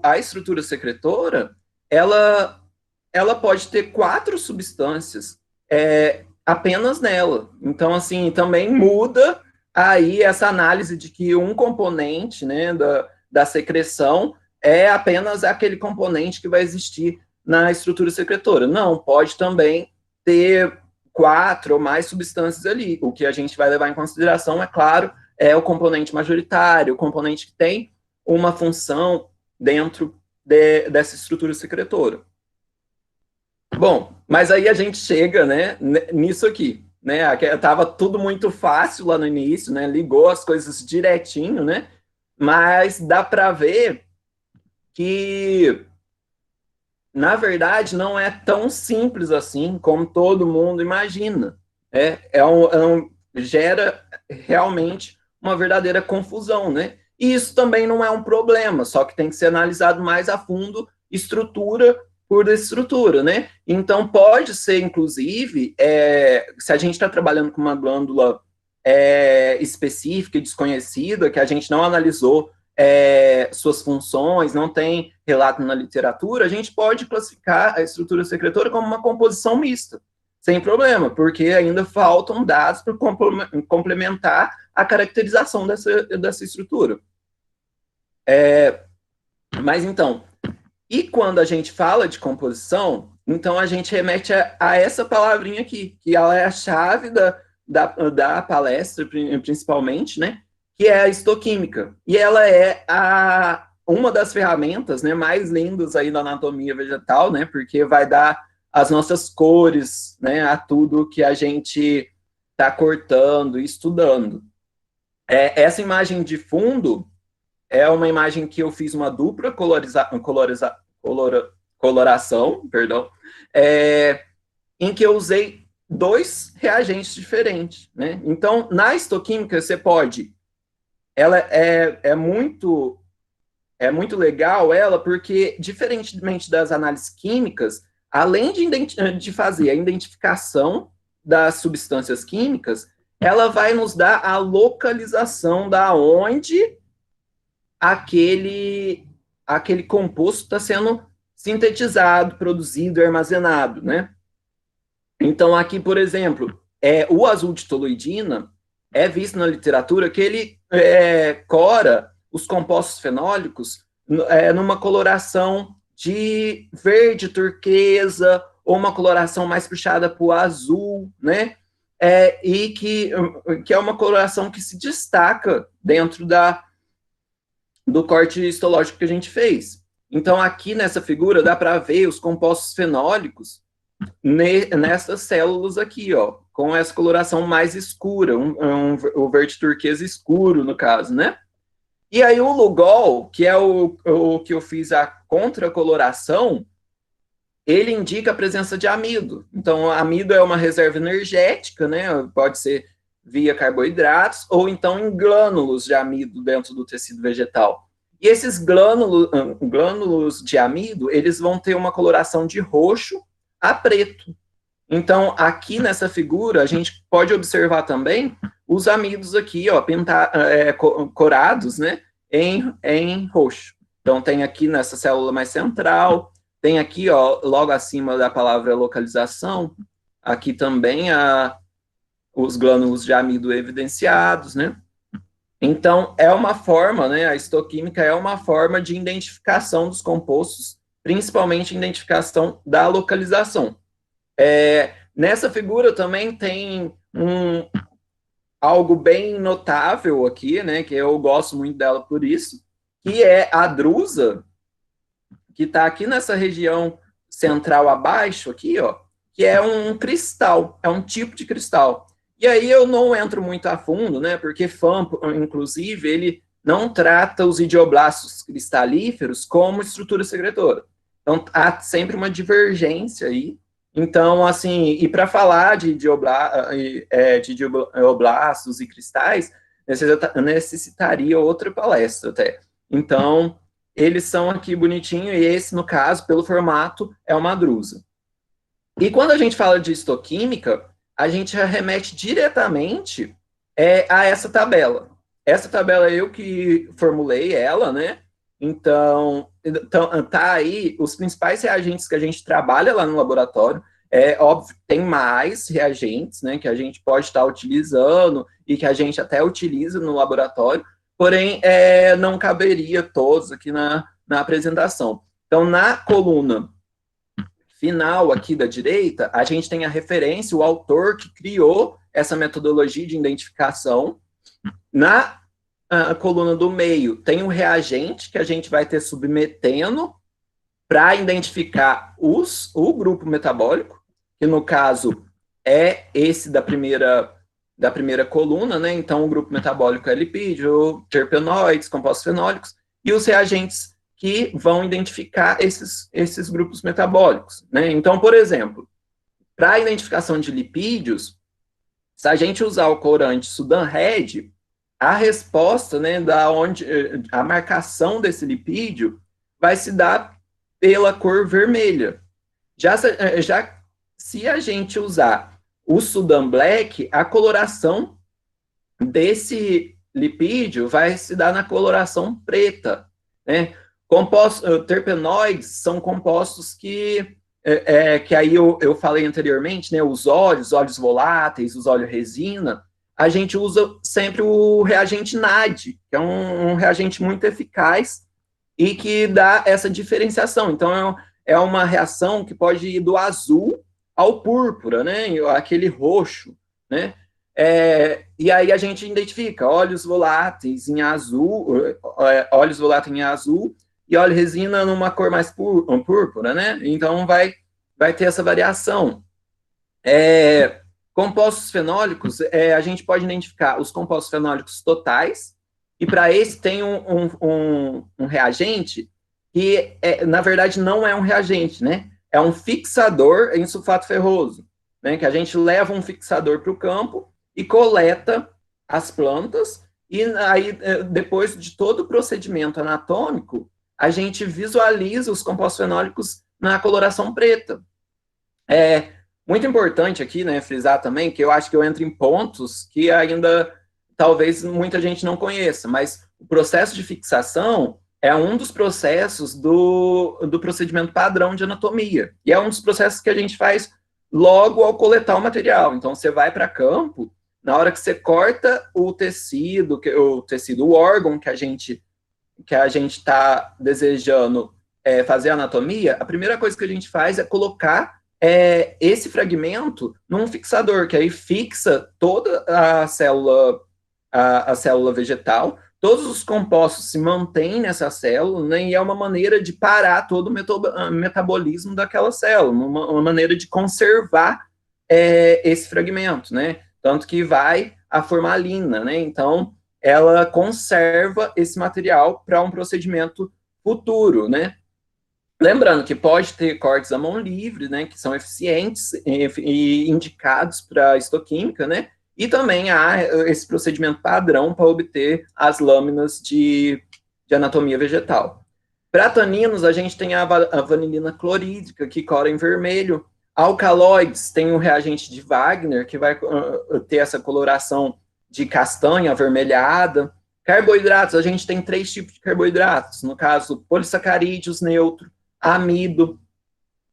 a estrutura secretora, ela pode ter 4 substâncias apenas nela. Então, assim, também muda aí essa análise de que um componente, né, da secreção é apenas aquele componente que vai existir na estrutura secretora. Não, pode também ter 4 ou mais substâncias ali. O que a gente vai levar em consideração, é claro, é o componente majoritário, o componente que tem uma função dentro dessa estrutura secretora. Bom, mas aí a gente chega, né, nisso aqui, né, tava tudo muito fácil lá no início, né, ligou as coisas direitinho, né, mas dá para ver que, na verdade, não é tão simples assim como todo mundo imagina. Gera realmente uma verdadeira confusão, né? E isso também não é um problema, só que tem que ser analisado mais a fundo, estrutura por estrutura, né? Então, pode ser, inclusive, se a gente está trabalhando com uma glândula específica e desconhecida, que a gente não analisou suas funções, não tem relato na literatura, a gente pode classificar a estrutura secretora como uma composição mista, sem problema, porque ainda faltam dados para complementar a caracterização dessa estrutura. Mas então, e quando a gente fala de composição, então a gente remete a essa palavrinha aqui, que ela é a chave da palestra, principalmente, né? Que é a histoquímica. E ela é uma das ferramentas, né, mais lindas aí da anatomia vegetal, né? Porque vai dar as nossas cores, né, a tudo que a gente está cortando e estudando. Essa imagem de fundo é uma imagem que eu fiz uma dupla coloração, perdão, em que eu usei 2 reagentes diferentes, né? Então, na histoquímica, você pode... Ela é muito legal, porque, diferentemente das análises químicas, além de fazer a identificação das substâncias químicas, ela vai nos dar a localização da onde aquele composto está sendo sintetizado, produzido e armazenado, né? Então, aqui, por exemplo, o azul de toluidina é visto na literatura que ele cora os compostos fenólicos numa coloração de verde turquesa, ou uma coloração mais puxada para o azul, né? E que é uma coloração que se destaca dentro do corte histológico que a gente fez. Então, aqui nessa figura, dá para ver os compostos fenólicos nessas células aqui, ó, com essa coloração mais escura, o verde turquesa escuro, no caso, né? E aí o Lugol, que é o que eu fiz a contracoloração, ele indica a presença de amido. Então, amido é uma reserva energética, né? Pode ser via carboidratos, ou então em glânulos de amido dentro do tecido vegetal. E esses glânulos de amido, eles vão ter uma coloração de roxo a preto. Então, aqui nessa figura, a gente pode observar também os amidos aqui, ó, corados, né, em roxo. Então, tem aqui nessa célula mais central, tem aqui, ó, logo acima da palavra localização, aqui também os glânulos de amido evidenciados, né? Então, é uma forma, né, a histoquímica é uma forma de identificação dos compostos, principalmente identificação da localização. Nessa figura também tem algo bem notável aqui, né, que eu gosto muito dela por isso, que é a drusa, que está aqui nessa região central abaixo, aqui, ó, que é um cristal, é um tipo de cristal. E aí eu não entro muito a fundo, né, porque FAM, inclusive, ele não trata os idioblastos cristalíferos como estrutura secretora. Então, há sempre uma divergência aí Então, assim, e para falar de dioblastos e cristais, necessitaria outra palestra até. Então, eles são aqui bonitinho, e esse, no caso, pelo formato, é uma drusa. E quando a gente fala de histoquímica, a gente remete diretamente a essa tabela. Essa tabela eu que formulei ela, né? Então, tá aí os principais reagentes que a gente trabalha lá no laboratório. É óbvio, tem mais reagentes, né, que a gente pode estar utilizando e que a gente até utiliza no laboratório, porém, não caberia todos aqui na apresentação. Então, na coluna final aqui da direita, a gente tem a referência, o autor que criou essa metodologia de identificação. Na coluna do meio, tem um reagente que a gente vai ter submetendo para identificar o grupo metabólico, que no caso é esse da primeira coluna, né? Então, o grupo metabólico é lipídio, terpenoides, compostos fenólicos, e os reagentes que vão identificar esses grupos metabólicos, né? Então, por exemplo, para a identificação de lipídios, se a gente usar o corante Sudan-Red, a resposta, né, a marcação desse lipídio vai se dar pela cor vermelha. Já se a gente usar o Sudan Black, a coloração desse lipídio vai se dar na coloração preta, né? Terpenoides são compostos que aí eu falei anteriormente, né? Os óleos voláteis, os óleos resina, a gente usa sempre o reagente NAD, que é um reagente muito eficaz e que dá essa diferenciação. Então, é uma reação que pode ir do azul ao púrpura, né? Aquele roxo, né? E aí a gente identifica óleos voláteis em azul e óleo resina numa cor mais púrpura, né? Então vai ter essa variação. Compostos fenólicos, a gente pode identificar os compostos fenólicos totais, e para esse tem um reagente que, na verdade, não é um reagente, né? É um fixador em sulfato ferroso, né? Que a gente leva um fixador para o campo e coleta as plantas, e aí, depois de todo o procedimento anatômico, a gente visualiza os compostos fenólicos na coloração preta. Muito importante aqui, né, frisar também, que eu acho que eu entro em pontos que ainda talvez muita gente não conheça, mas o processo de fixação é um dos processos do procedimento padrão de anatomia, e é um dos processos que a gente faz logo ao coletar o material. Então, você vai para campo, na hora que você corta o tecido, o órgão que a gente está desejando fazer a anatomia, a primeira coisa que a gente faz é colocar esse fragmento num fixador, que aí fixa toda a célula vegetal, todos os compostos se mantêm nessa célula, né, e é uma maneira de parar todo o metabolismo daquela célula, uma maneira de conservar esse fragmento, né, tanto que vai a formalina, né, então ela conserva esse material para um procedimento futuro, né. Lembrando que pode ter cortes à mão livre, né, que são eficientes e indicados para histoquímica, né, e também há esse procedimento padrão para obter as lâminas de anatomia vegetal. Para taninos, a gente tem a vanilina clorídrica, que cora em vermelho. Alcaloides, tem o reagente de Wagner, que vai ter essa coloração de castanha avermelhada. Carboidratos, a gente tem 3 tipos de carboidratos, no caso, polissacarídeos neutro, amido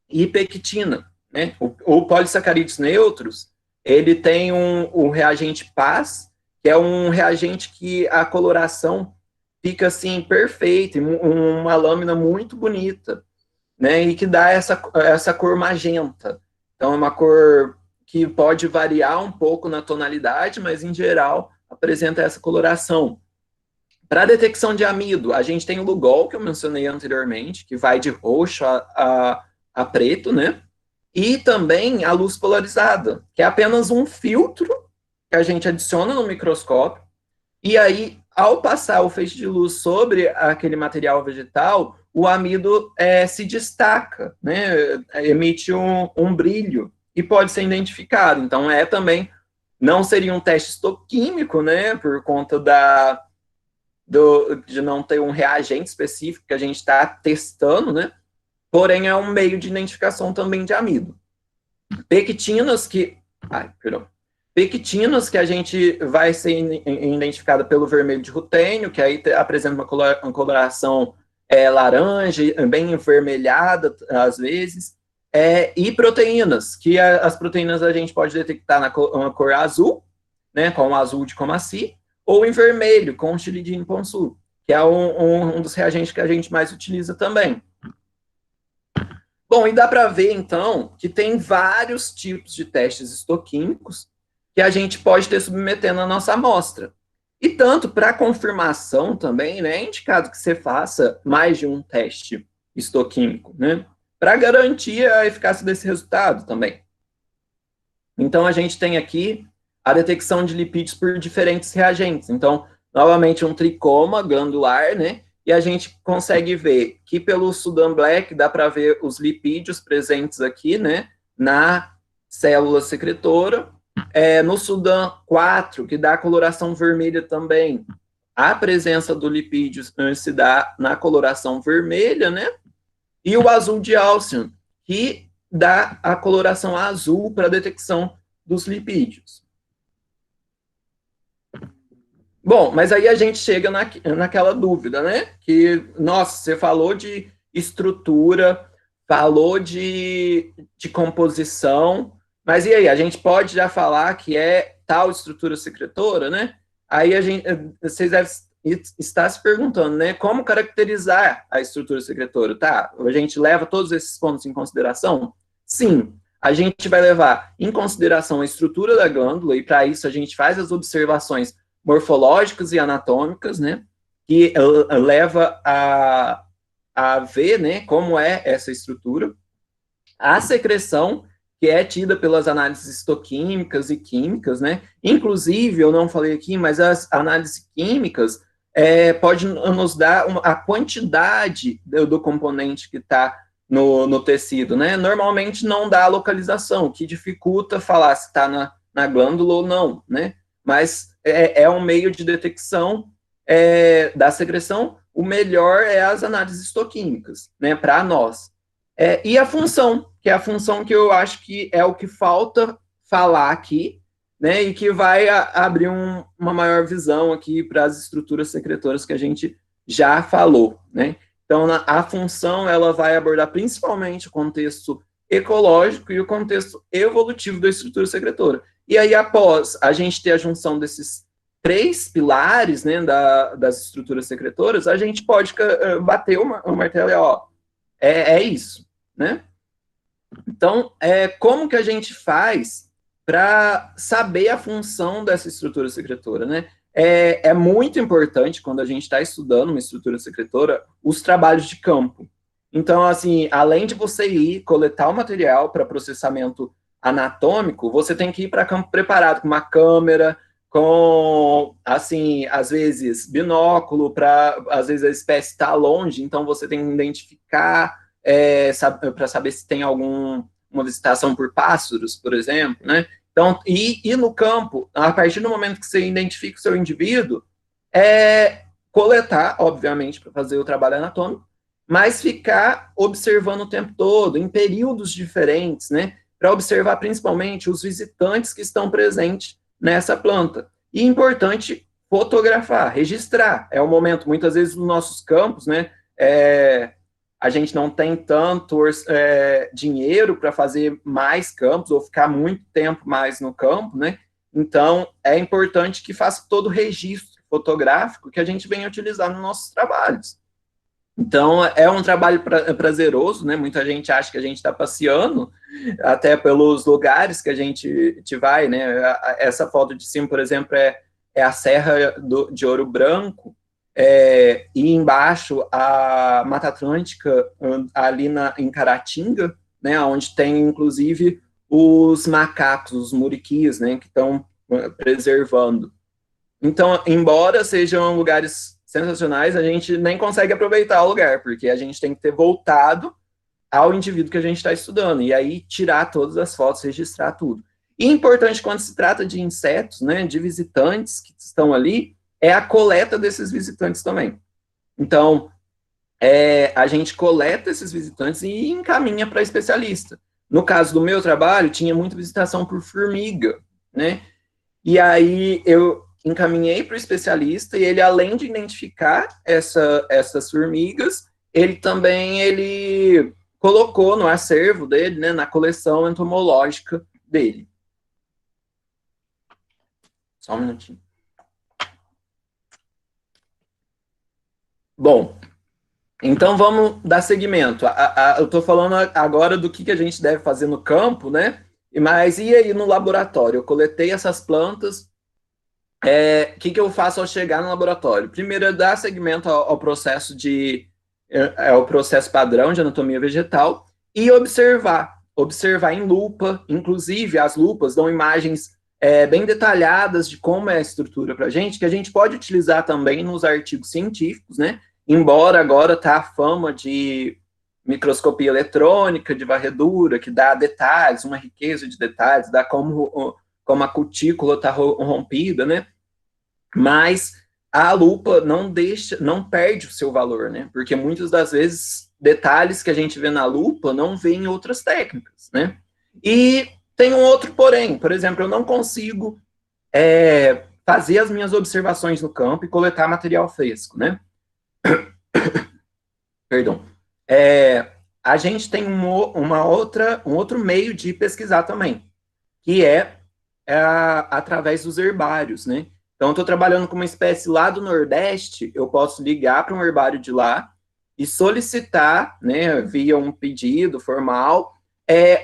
e pectina, né? O polissacarídeos neutros, ele tem um reagente PAS, que é um reagente que a coloração fica assim perfeita, uma lâmina muito bonita, né? E que dá essa cor magenta. Então é uma cor que pode variar um pouco na tonalidade, mas em geral apresenta essa coloração. Para a detecção de amido, a gente tem o Lugol, que eu mencionei anteriormente, que vai de roxo a preto, né? E também a luz polarizada, que é apenas um filtro que a gente adiciona no microscópio, e aí, ao passar o feixe de luz sobre aquele material vegetal, o amido se destaca, né, emite um brilho e pode ser identificado. Então, também, não seria um teste histoquímico, né, por conta de não ter um reagente específico que a gente está testando, né, porém é um meio de identificação também de amido. Pectinas que a gente vai ser identificada pelo vermelho de rutênio, que aí apresenta uma coloração laranja, bem envermelhada, às vezes, e proteínas, que as proteínas a gente pode detectar na cor azul, né, com o azul de Comacy, ou em vermelho, com o Chilidine Ponsul, que é um dos reagentes que a gente mais utiliza também. Bom, e dá para ver, então, que tem vários tipos de testes histoquímicos que a gente pode ter submetendo na nossa amostra. E tanto para confirmação também, né, é indicado que você faça mais de um teste histoquímico, né, para garantir a eficácia desse resultado também. Então, a gente tem aqui a detecção de lipídios por diferentes reagentes. Então, novamente, um tricoma glandular, né, e a gente consegue ver que pelo Sudan Black dá para ver os lipídios presentes aqui, né, na célula secretora. No Sudan 4, que dá a coloração vermelha também, a presença do lipídio se dá na coloração vermelha, né? E o azul de Alcyon, que dá a coloração azul para a detecção dos lipídios. Bom, mas aí a gente chega naquela dúvida, né? Que, nossa, você falou de estrutura, falou de composição, mas e aí? A gente pode já falar que é tal estrutura secretora, né? Aí vocês devem estar se perguntando, né? Como caracterizar a estrutura secretora? Tá, a gente leva todos esses pontos em consideração? Sim, a gente vai levar em consideração a estrutura da glândula, e para isso a gente faz as observações morfológicas e anatômicas, né, que leva a ver, né, como é essa estrutura. A secreção, que é tida pelas análises histoquímicas e químicas, né, inclusive, eu não falei aqui, mas as análises químicas pode nos dar a quantidade do componente que está no tecido, né, normalmente não dá a localização, que dificulta falar se está na glândula ou não, né, mas é um meio de detecção da secreção. O melhor é as análises histoquímicas, né, para nós. E a função, que é a função que eu acho que é o que falta falar aqui, né, e que vai abrir uma maior visão aqui para as estruturas secretoras que a gente já falou, né. Então, a função, ela vai abordar principalmente o contexto ecológico e o contexto evolutivo da estrutura secretora. E aí, após a gente ter a junção desses 3 pilares, né, das estruturas secretoras, a gente pode bater o martelo e, ó, é isso, né? Então, como que a gente faz para saber a função dessa estrutura secretora, né? É muito importante, quando a gente está estudando uma estrutura secretora, os trabalhos de campo. Então, assim, além de você ir coletar o material para processamento anatômico, você tem que ir para campo preparado, com uma câmera, com, assim, às vezes, binóculo, às vezes a espécie está longe, então você tem que identificar, para saber se tem uma visitação por pássaros, por exemplo, né? Então, e no campo, a partir do momento que você identifica o seu indivíduo, coletar, obviamente, para fazer o trabalho anatômico, mas ficar observando o tempo todo, em períodos diferentes, né? Para observar principalmente os visitantes que estão presentes nessa planta. E importante fotografar, registrar. É o momento, muitas vezes, nos nossos campos, né? A gente não tem tanto dinheiro para fazer mais campos ou ficar muito tempo mais no campo, né? Então, é importante que faça todo o registro fotográfico que a gente venha utilizar nos nossos trabalhos. Então, é um trabalho prazeroso, né? Muita gente acha que a gente está passeando, até pelos lugares que a gente vai, né? Essa foto de cima, por exemplo, é a Serra de Ouro Branco, e embaixo a Mata Atlântica, ali em Caratinga, né? Onde tem, inclusive, os macacos, os muriquis, né? Que estão preservando. Então, embora sejam lugares sensacionais, a gente nem consegue aproveitar o lugar, porque a gente tem que ter voltado ao indivíduo que a gente está estudando, e aí tirar todas as fotos, registrar tudo. E importante quando se trata de insetos, né, de visitantes que estão ali, é a coleta desses visitantes também. Então, a gente coleta esses visitantes e encaminha para especialista. No caso do meu trabalho, tinha muita visitação por formiga, né? E aí eu encaminhei para o especialista e ele, além de identificar essas formigas, ele colocou no acervo dele, né, na coleção entomológica dele. Só um minutinho. Bom, então vamos dar seguimento. Eu estou falando agora do que a gente deve fazer no campo, né? Mas e aí no laboratório? Eu coletei essas plantas. O que eu faço ao chegar no laboratório? Primeiro, é dar seguimento ao processo ao processo padrão de anatomia vegetal e observar em lupa. Inclusive, as lupas dão imagens bem detalhadas de como é a estrutura para a gente, que a gente pode utilizar também nos artigos científicos, né? Embora agora tá a fama de microscopia eletrônica, de varredura, que dá detalhes, uma riqueza de detalhes, dá como a cutícula está rompida, né? Mas a lupa não perde o seu valor, né? Porque muitas das vezes detalhes que a gente vê na lupa não vê em outras técnicas, né? E tem um outro porém, por exemplo, eu não consigo fazer as minhas observações no campo e coletar material fresco, né? Perdão. A gente tem um outro meio de pesquisar também, que através dos herbários, né? Então, eu estou trabalhando com uma espécie lá do Nordeste, eu posso ligar para um herbário de lá e solicitar, né, via um pedido formal,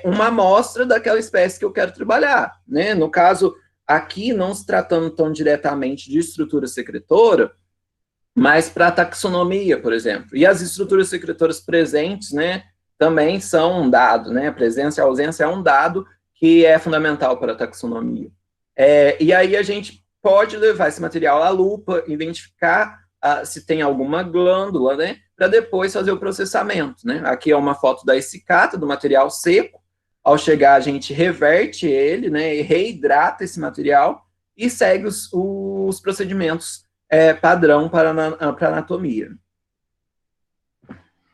uma amostra daquela espécie que eu quero trabalhar, né? No caso, aqui, não se tratando tão diretamente de estrutura secretora, mas para taxonomia, por exemplo. E as estruturas secretoras presentes, né, também são um dado, né? A presença e a ausência é um dado que é fundamental para a taxonomia. E aí a gente pode levar esse material à lupa, identificar se tem alguma glândula, né, para depois fazer o processamento, né? Aqui é uma foto da essicata, do material seco. Ao chegar, a gente reverte ele, né, e reidrata esse material e segue os procedimentos padrão para anatomia.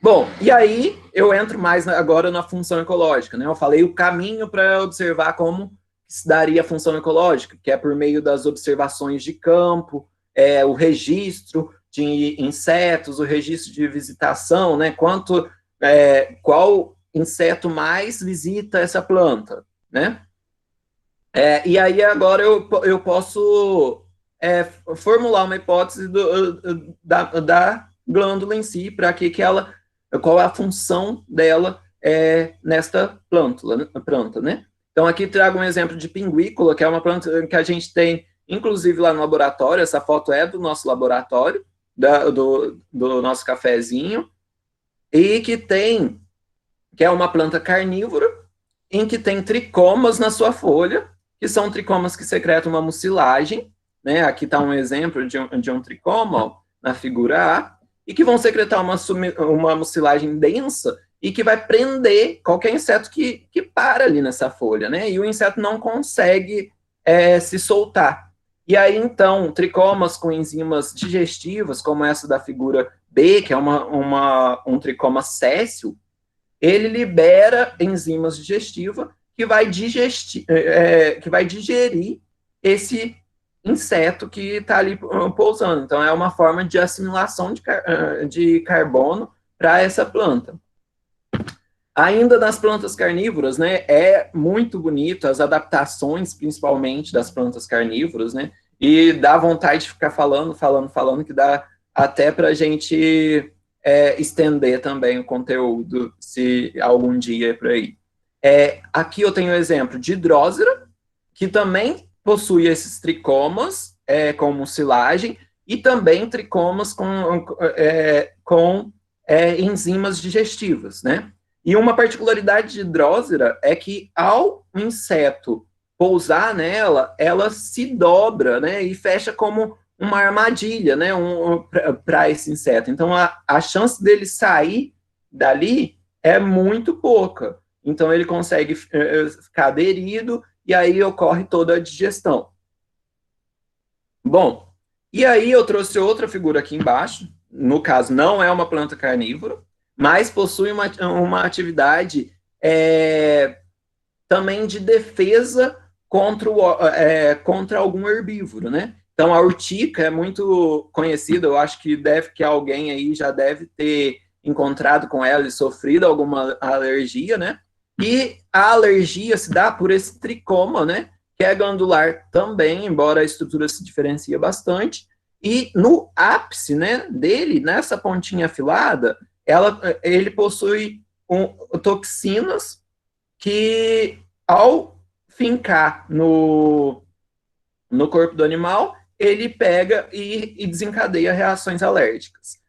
Bom, e aí eu entro mais agora na função ecológica, né? Eu falei o caminho para observar como se daria a função ecológica, que é por meio das observações de campo, o registro de insetos, o registro de visitação, né? Qual inseto mais visita essa planta, né? E aí agora eu posso formular uma hipótese da glândula em si, para qual é a função dela nesta planta, né? Então, aqui trago um exemplo de pinguícula, que é uma planta que a gente tem, inclusive, lá no laboratório. Essa foto é do nosso laboratório, do nosso cafezinho, e que é uma planta carnívora, em que tem tricomas na sua folha, que são tricomas que secretam uma mucilagem, né? Aqui está um exemplo de um tricoma, ó, na figura A, e que vão secretar uma mucilagem densa e que vai prender qualquer inseto que para ali nessa folha, né? E o inseto não consegue se soltar. E aí, então, tricomas com enzimas digestivas, como essa da figura B, que é um tricoma séssil, ele libera enzimas digestivas que vai digerir esse inseto que está ali pousando. Então, é uma forma de assimilação de carbono para essa planta. Ainda nas plantas carnívoras, né, é muito bonito as adaptações, principalmente das plantas carnívoras, né, e dá vontade de ficar falando, que dá até para a gente estender também o conteúdo, se algum dia é por aí. Aqui eu tenho o exemplo de Drosera, que também possui esses tricomas com mucilagem, e também tricomas com enzimas digestivas, né? E uma particularidade de Drosera é que, ao inseto pousar nela, ela se dobra, né, e fecha como uma armadilha, né, para esse inseto. Então, a chance dele sair dali é muito pouca. Então, ele consegue ficar aderido e aí ocorre toda a digestão. Bom, e aí eu trouxe outra figura aqui embaixo. No caso, não é uma planta carnívora, mas possui uma atividade também de defesa contra algum herbívoro, né? Então, a urtica é muito conhecida, eu acho que alguém aí já deve ter encontrado com ela e sofrido alguma alergia, né? E a alergia se dá por esse tricoma, né? Que é glandular também, embora a estrutura se diferencie bastante. E no ápice, né, dele, nessa pontinha afilada, ele possui toxinas que, ao fincar no corpo do animal, ele pega e desencadeia reações alérgicas.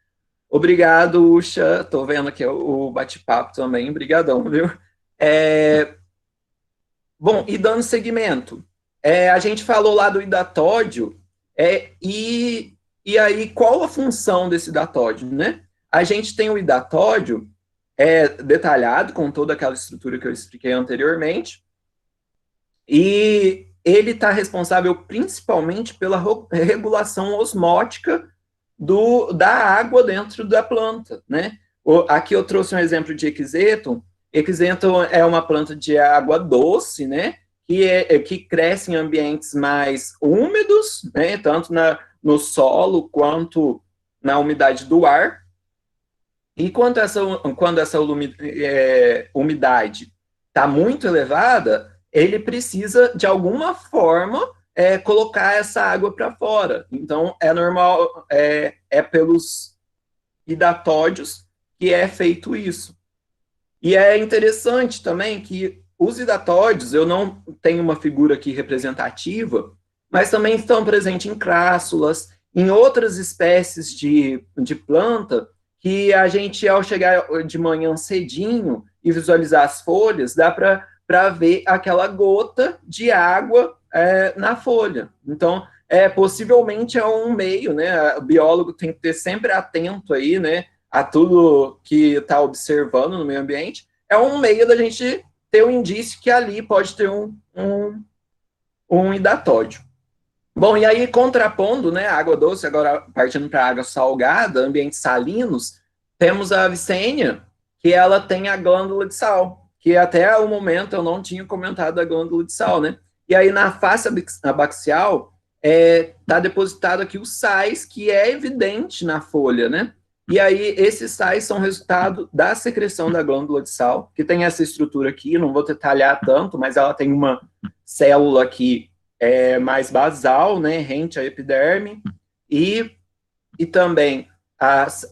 Obrigado, Ucha. Tô vendo aqui o bate-papo também. Obrigadão, viu? Bom, e dando seguimento, a gente falou lá do hidatódio, e aí qual a função desse hidatódio, né? A gente tem o hidatódio detalhado, com toda aquela estrutura que eu expliquei anteriormente, e ele está responsável principalmente pela regulação osmótica da água dentro da planta, né? Aqui eu trouxe um exemplo de Echinacea. Echinacea é uma planta de água doce, né? Que cresce em ambientes mais úmidos, né? Tanto no solo quanto na umidade do ar. E quando essa umidade está muito elevada, ele precisa, de alguma forma, colocar essa água para fora. Então, é normal, pelos hidatódios que é feito isso. E é interessante também que os hidatódios, eu não tenho uma figura aqui representativa, mas também estão presentes em crássulas, em outras espécies de planta, que a gente, ao chegar de manhã cedinho e visualizar as folhas, dá para ver aquela gota de água na folha. Então, possivelmente é um meio, né? O biólogo tem que ter sempre atento aí, né, a tudo que está observando no meio ambiente. É um meio da gente ter um indício que ali pode ter um hidatódio. Bom, e aí, contrapondo, né, a água doce, agora partindo para a água salgada, ambientes salinos, temos a Vicênia, que ela tem a glândula de sal, que até o momento eu não tinha comentado a glândula de sal, né? E aí, na face abaxial, está depositado aqui os sais, que é evidente na folha, né? E aí, esses sais são resultado da secreção da glândula de sal, que tem essa estrutura aqui, não vou detalhar tanto, mas ela tem uma célula aqui mais basal, né, rente à epiderme, e também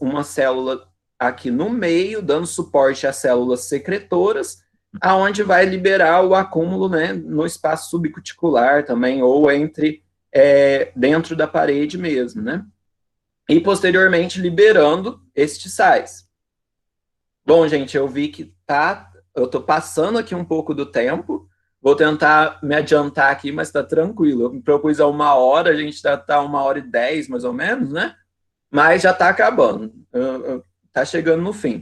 uma célula aqui no meio, dando suporte às células secretoras, aonde vai liberar o acúmulo, né, no espaço subcuticular também, ou dentro da parede mesmo, né? E posteriormente liberando estes sais. Bom, gente, eu vi que eu estou passando aqui um pouco do tempo, vou tentar me adiantar aqui, mas está tranquilo. Eu me propus a 1 hora, a gente já está 1h10, mais ou menos, né? Mas já está acabando, está chegando no fim.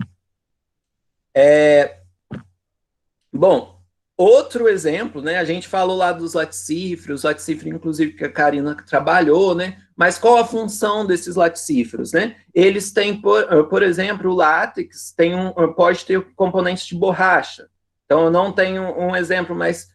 Bom, outro exemplo, né? A gente falou lá dos laticíferos, inclusive, que a Karina trabalhou, né? Mas qual a função desses laticíferos, né? Eles têm, por exemplo, o látex pode ter componentes de borracha. Então, eu não tenho um exemplo, mas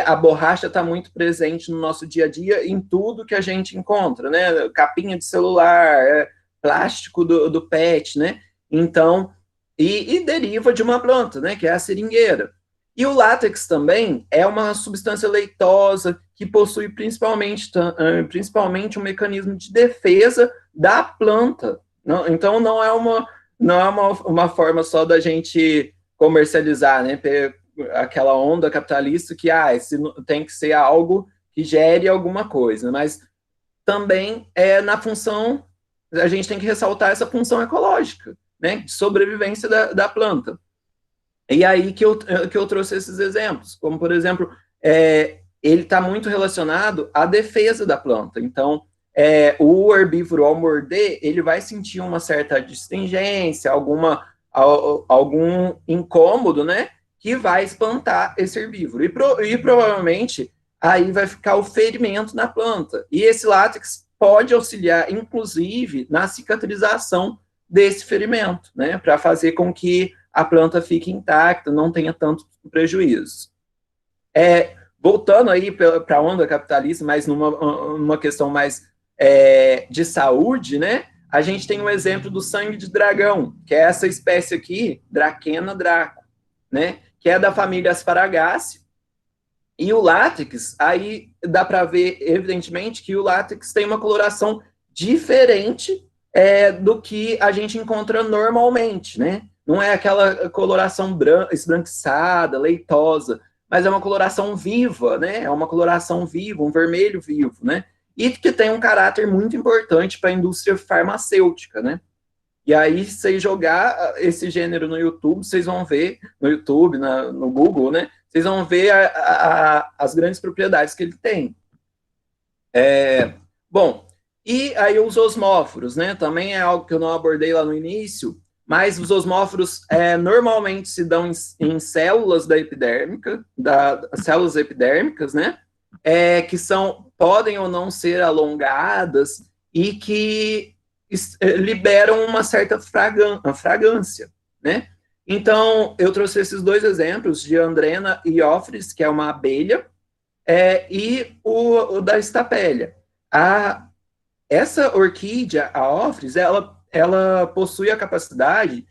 a borracha está muito presente no nosso dia a dia em tudo que a gente encontra, né? Capinha de celular, plástico do PET, né? Então, e deriva de uma planta, né? Que é a seringueira. E o látex também é uma substância leitosa que possui principalmente um mecanismo de defesa da planta. Então, não é uma forma só da gente comercializar, né? Aquela onda capitalista que tem que ser algo que gere alguma coisa, mas também na função, a gente tem que ressaltar essa função ecológica, né? De sobrevivência da planta. E aí que eu trouxe esses exemplos, como, por exemplo, ele está muito relacionado à defesa da planta. Então, o herbívoro, ao morder, ele vai sentir uma certa astringência, algum incômodo, né? Que vai espantar esse herbívoro. E provavelmente aí vai ficar o ferimento na planta. E esse látex pode auxiliar, inclusive, na cicatrização desse ferimento, né? Para fazer com que a planta fique intacta, não tenha tanto prejuízo. Voltando aí para a onda capitalista, mas numa questão mais de saúde, né? A gente tem um exemplo do sangue de dragão, que é essa espécie aqui, Dracaena draco, né? Que é da família Asparagaceae. E o látex, aí dá para ver, evidentemente, que o látex tem uma coloração diferente do que a gente encontra normalmente, né? Não é aquela coloração esbranquiçada, leitosa, mas é uma coloração viva, né? É uma coloração viva, um vermelho vivo, né? E que tem um caráter muito importante para a indústria farmacêutica, né? E aí, se vocês jogar esse gênero no YouTube, vocês vão ver, no YouTube, no Google, né? Vocês vão ver as grandes propriedades que ele tem. Bom, e aí os osmóforos, né? Também é algo que eu não abordei lá no início, mas os osmóforos normalmente se dão em células da epidérmica, células epidérmicas, né? Que podem ou não ser alongadas e que liberam uma certa fragrância, né? Então, eu trouxe esses dois exemplos de Andrena iophyris, que é uma abelha, e o da Staphylia. Essa orquídea, a Ófris, ela possui a capacidade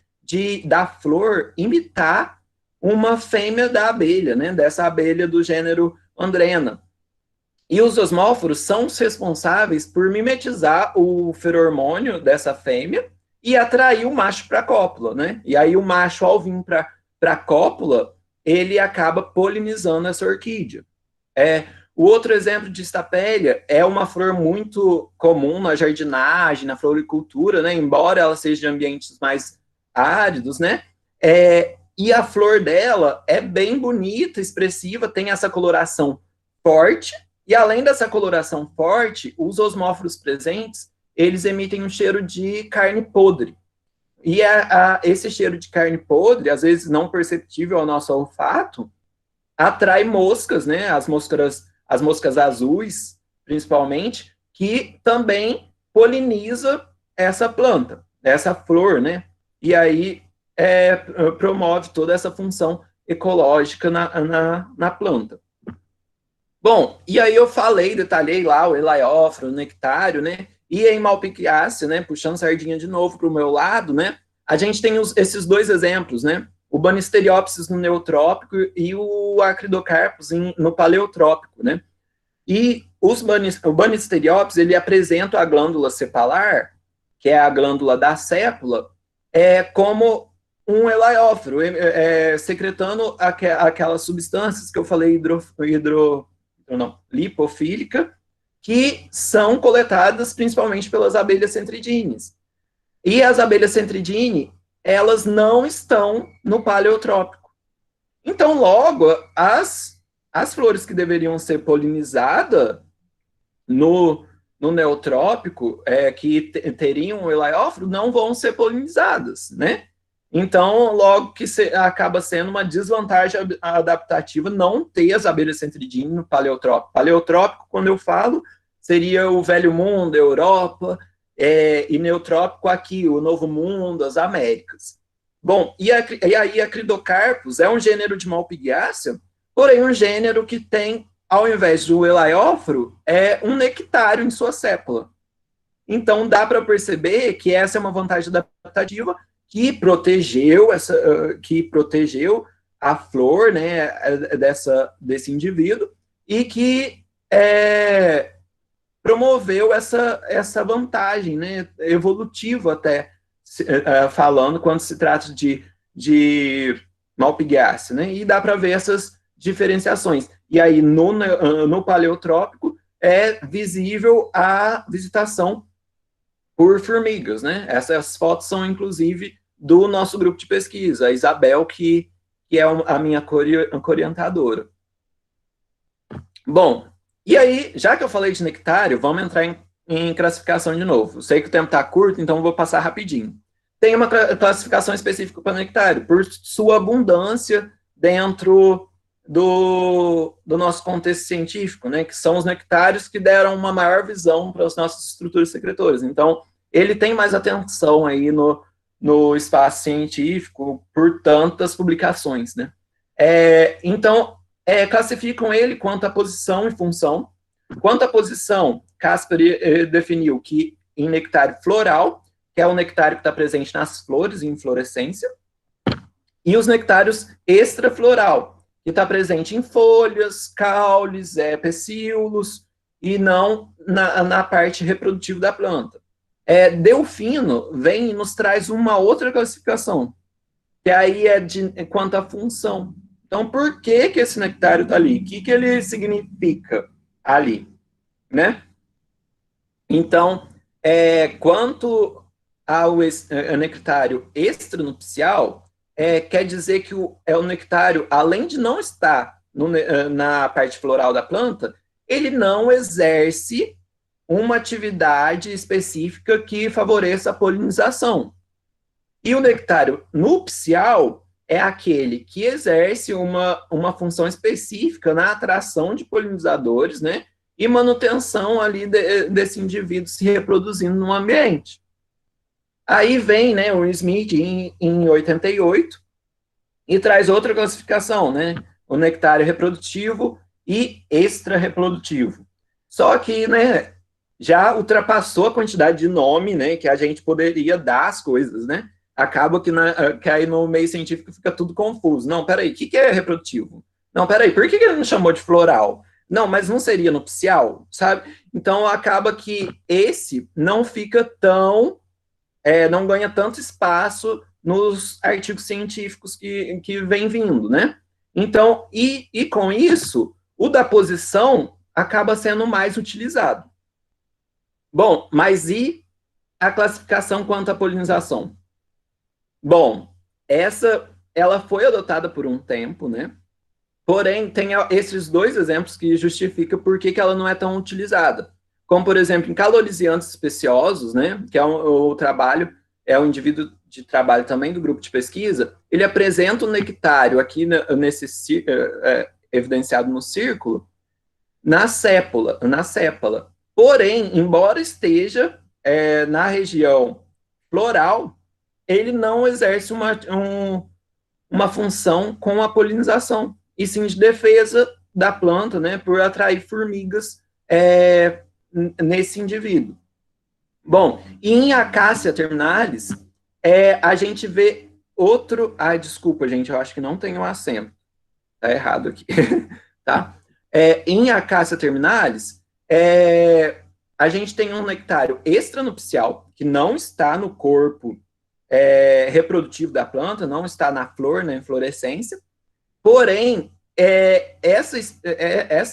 da flor imitar uma fêmea da abelha, né? Dessa abelha do gênero Andrena. E os osmóforos são os responsáveis por mimetizar o feromônio dessa fêmea e atrair o macho para a cópula, né? E aí o macho, ao vir para a cópula, ele acaba polinizando essa orquídea. O outro exemplo de Staphylia é uma flor muito comum na jardinagem, na floricultura, né? Embora ela seja de ambientes mais áridos, né? E a flor dela é bem bonita, expressiva, tem essa coloração forte. E além dessa coloração forte, os osmóforos presentes, eles emitem um cheiro de carne podre. E esse cheiro de carne podre, às vezes não perceptível ao nosso olfato, atrai moscas, né? As moscas azuis, principalmente, que também poliniza essa planta, essa flor, né? E aí promove toda essa função ecológica na planta. Bom, e aí eu detalhei lá o Elaiófora, o nectário, né? E em Malpichiaceae, né? Puxando sardinha de novo para o meu lado, né? A gente tem esses dois exemplos, né? O Banisteriopsis no neotrópico e o Acridocarpus no paleotrópico, né? E o Banisteriopsis, ele apresenta a glândula sepalar, que é a glândula da sépula, como um elaióforo, secretando aquelas substâncias que eu falei lipofílica, que são coletadas principalmente pelas abelhas centridines. E as abelhas centridine, elas não estão no paleotrópico. Então, logo, as flores que deveriam ser polinizadas no neotrópico, que teriam o elaióforo, não vão ser polinizadas, né? Então, logo que acaba sendo uma desvantagem adaptativa não ter as abelhas centridine no paleotrópico. Paleotrópico, quando eu falo, seria o Velho Mundo, a Europa, e neotrópico aqui, o Novo Mundo, as Américas. Bom, e aí a Acridocarpus é um gênero de Malpighiaceae, porém um gênero que tem, ao invés do elaióforo, um nectário em sua sépula. Então, dá para perceber que essa é uma vantagem adaptativa que protegeu a flor, né, desse indivíduo, e que promoveu essa vantagem, né, evolutiva até, falando, quando se trata de Malpighiaceae, né, e dá para ver essas diferenciações. E aí, no paleotrópico, é visível a visitação por formigas, né? Essas fotos são, inclusive, do nosso grupo de pesquisa, a Isabel, que é a minha orientadora. Bom, e aí, já que eu falei de nectário, vamos entrar em classificação de novo. Eu sei que o tempo está curto, então eu vou passar rapidinho. Tem uma classificação específica para o nectário, por sua abundância dentro do nosso contexto científico, né, que são os nectários que deram uma maior visão para as nossas estruturas secretoras. Então, ele tem mais atenção aí no espaço científico por tantas publicações, né? Então, classificam ele quanto à posição e função. Quanto à posição, Casper definiu que em nectário floral, que é o nectário que está presente nas flores, em inflorescência, e os nectários extrafloral, que está presente em folhas, caules, pecíolos, e não na parte reprodutiva da planta. Delfino vem e nos traz uma outra classificação, que aí quanto à função. Então, por que esse nectário está ali? O que ele significa ali, né? Então, quanto ao nectário extranupcial, quer dizer que o nectário, além de não estar na parte floral da planta, ele não exerce uma atividade específica que favoreça a polinização. E o nectário nupcial é aquele que exerce uma função específica na atração de polinizadores, né, e manutenção ali desse indivíduo se reproduzindo no ambiente. Aí vem, né, o Smith em 88 e traz outra classificação, né, o nectário reprodutivo e extra-reprodutivo. Só que, né, já ultrapassou a quantidade de nome, né, que a gente poderia dar às coisas, né? Acaba que aí no meio científico fica tudo confuso. Não, peraí, o que é reprodutivo? Não, peraí, por que ele não chamou de floral? Não, mas não seria nupcial, sabe? Então acaba que esse não fica tão, não ganha tanto espaço nos artigos científicos que vem vindo, né? Então, e com isso, o da posição acaba sendo mais utilizado. Bom, mas e a classificação quanto à polinização? Bom, ela foi adotada por um tempo, né? Porém, tem esses dois exemplos que justificam por que ela não é tão utilizada. Como, por exemplo, em calorisiantes especiosos, né? Que é o trabalho, é um indivíduo de trabalho também do grupo de pesquisa, ele apresenta o nectário aqui nesse evidenciado no círculo, na sépala. Porém, embora esteja na região floral, ele não exerce uma função com a polinização, e sim de defesa da planta, né, por atrair formigas nesse indivíduo. Bom, e em Acacia terminalis, a gente vê outro... desculpa, gente, eu acho que não tem um acento. Tá errado aqui. Tá? Em Acacia terminalis, a gente tem um nectário extranupcial, que não está no corpo reprodutivo da planta, não está na flor, na inflorescência, porém, essa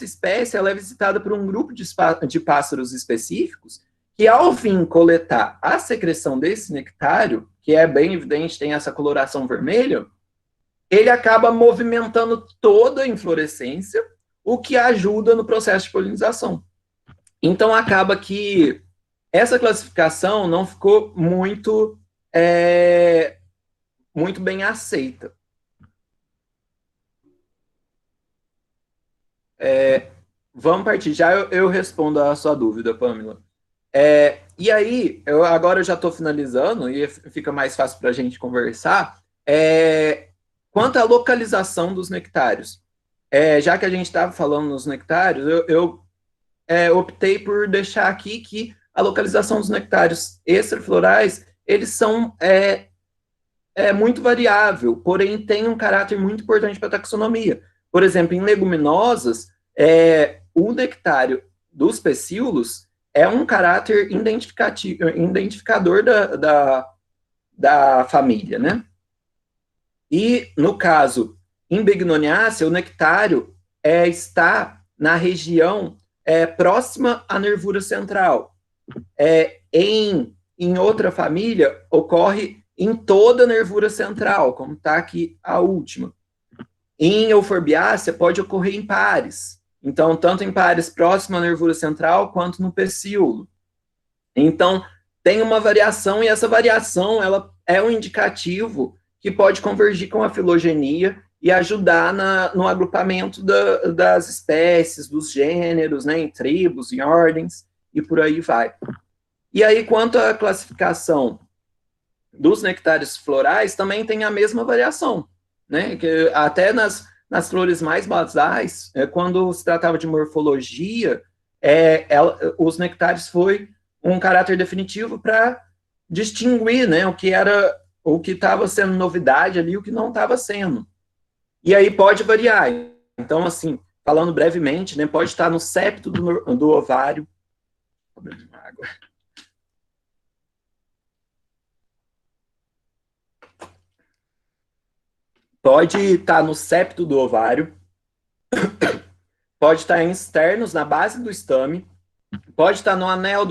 espécie ela é visitada por um grupo de pássaros específicos que, ao vir coletar a secreção desse nectário, que é bem evidente, tem essa coloração vermelha, ele acaba movimentando toda a inflorescência, o que ajuda no processo de polinização. Então, acaba que essa classificação não ficou muito bem aceita. Vamos partir. Já eu respondo a sua dúvida, Pamela. E aí, agora eu já estou finalizando e fica mais fácil para a gente conversar. Quanto à localização dos nectários, já que a gente estava falando nos nectários, eu optei por deixar aqui que a localização dos nectários extraflorais, eles são muito variável, porém tem um caráter muito importante para a taxonomia. Por exemplo, em leguminosas, o nectário dos pecíolos é um caráter identificador da família, né? E, no caso, em Bignoniacea, o nectário está na região próxima à nervura central. Em outra família, ocorre em toda a nervura central, como está aqui a última. Em Euforbiácea, pode ocorrer em pares. Então, tanto em pares próximo à nervura central, quanto no pecíolo. Então, tem uma variação, e essa variação ela é um indicativo que pode convergir com a filogenia e ajudar no agrupamento das espécies, dos gêneros, né, em tribos, em ordens, e por aí vai. E aí, quanto à classificação dos nectários florais, também tem a mesma variação, né, que até nas flores mais basais, quando se tratava de morfologia, os nectários foi um caráter definitivo para distinguir, né, o que estava sendo novidade ali, o que não estava sendo. E aí pode variar. Então, assim, falando brevemente, né, pode estar no septo do ovário. Pode estar no septo do ovário, pode estar em externos, na base do estame, pode estar no anel,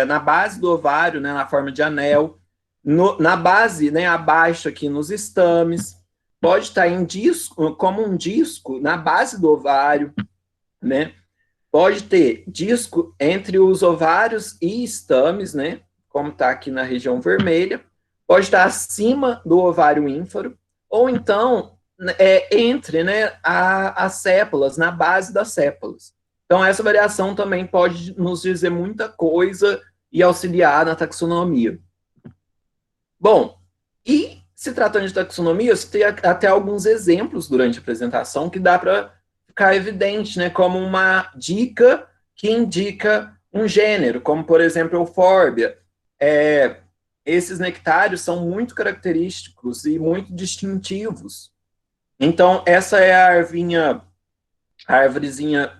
na base do ovário, né, na forma de anel, na base, né, abaixo aqui nos estames, pode estar em disco, como um disco na base do ovário, né, pode ter disco entre os ovários e estames, né, como está aqui na região vermelha, pode estar acima do ovário ínfaro, ou então entre, né, as sépalas, na base das sépalas. Então, essa variação também pode nos dizer muita coisa e auxiliar na taxonomia. Bom, e se tratando de taxonomia, você tem até alguns exemplos durante a apresentação que dá para ficar evidente, né, como uma dica que indica um gênero, como, por exemplo, Euphorbia. Esses nectários são muito característicos e muito distintivos. Então, essa é a árvorezinha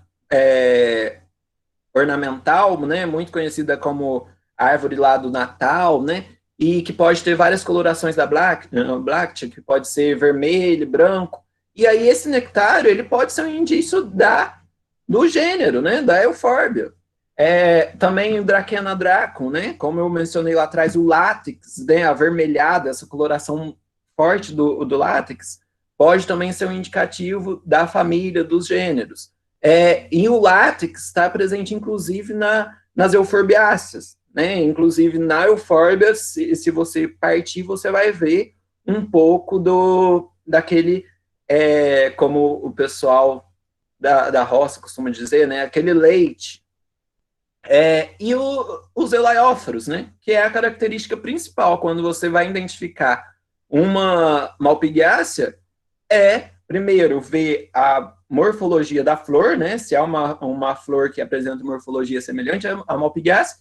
ornamental, né, muito conhecida como árvore lá do Natal, né, e que pode ter várias colorações da Blactia, que pode ser vermelho, branco. E aí esse nectário, ele pode ser um indício do gênero, né, da Euphorbia. Também o Dracaena dracon, né, como eu mencionei lá atrás, o látex, né, avermelhado, essa coloração forte do látex, pode também ser um indicativo da família, dos gêneros. E o látex está presente, inclusive, nas euforbiáceas, né? Inclusive, na eufórbia, se você partir, você vai ver um pouco daquele, como o pessoal da roça costuma dizer, né? Aquele leite. E os elaióforos, né? Que é a característica principal quando você vai identificar uma malpighiácea, primeiro, ver a morfologia da flor, né? Se é uma flor que apresenta morfologia semelhante à malpighiácea,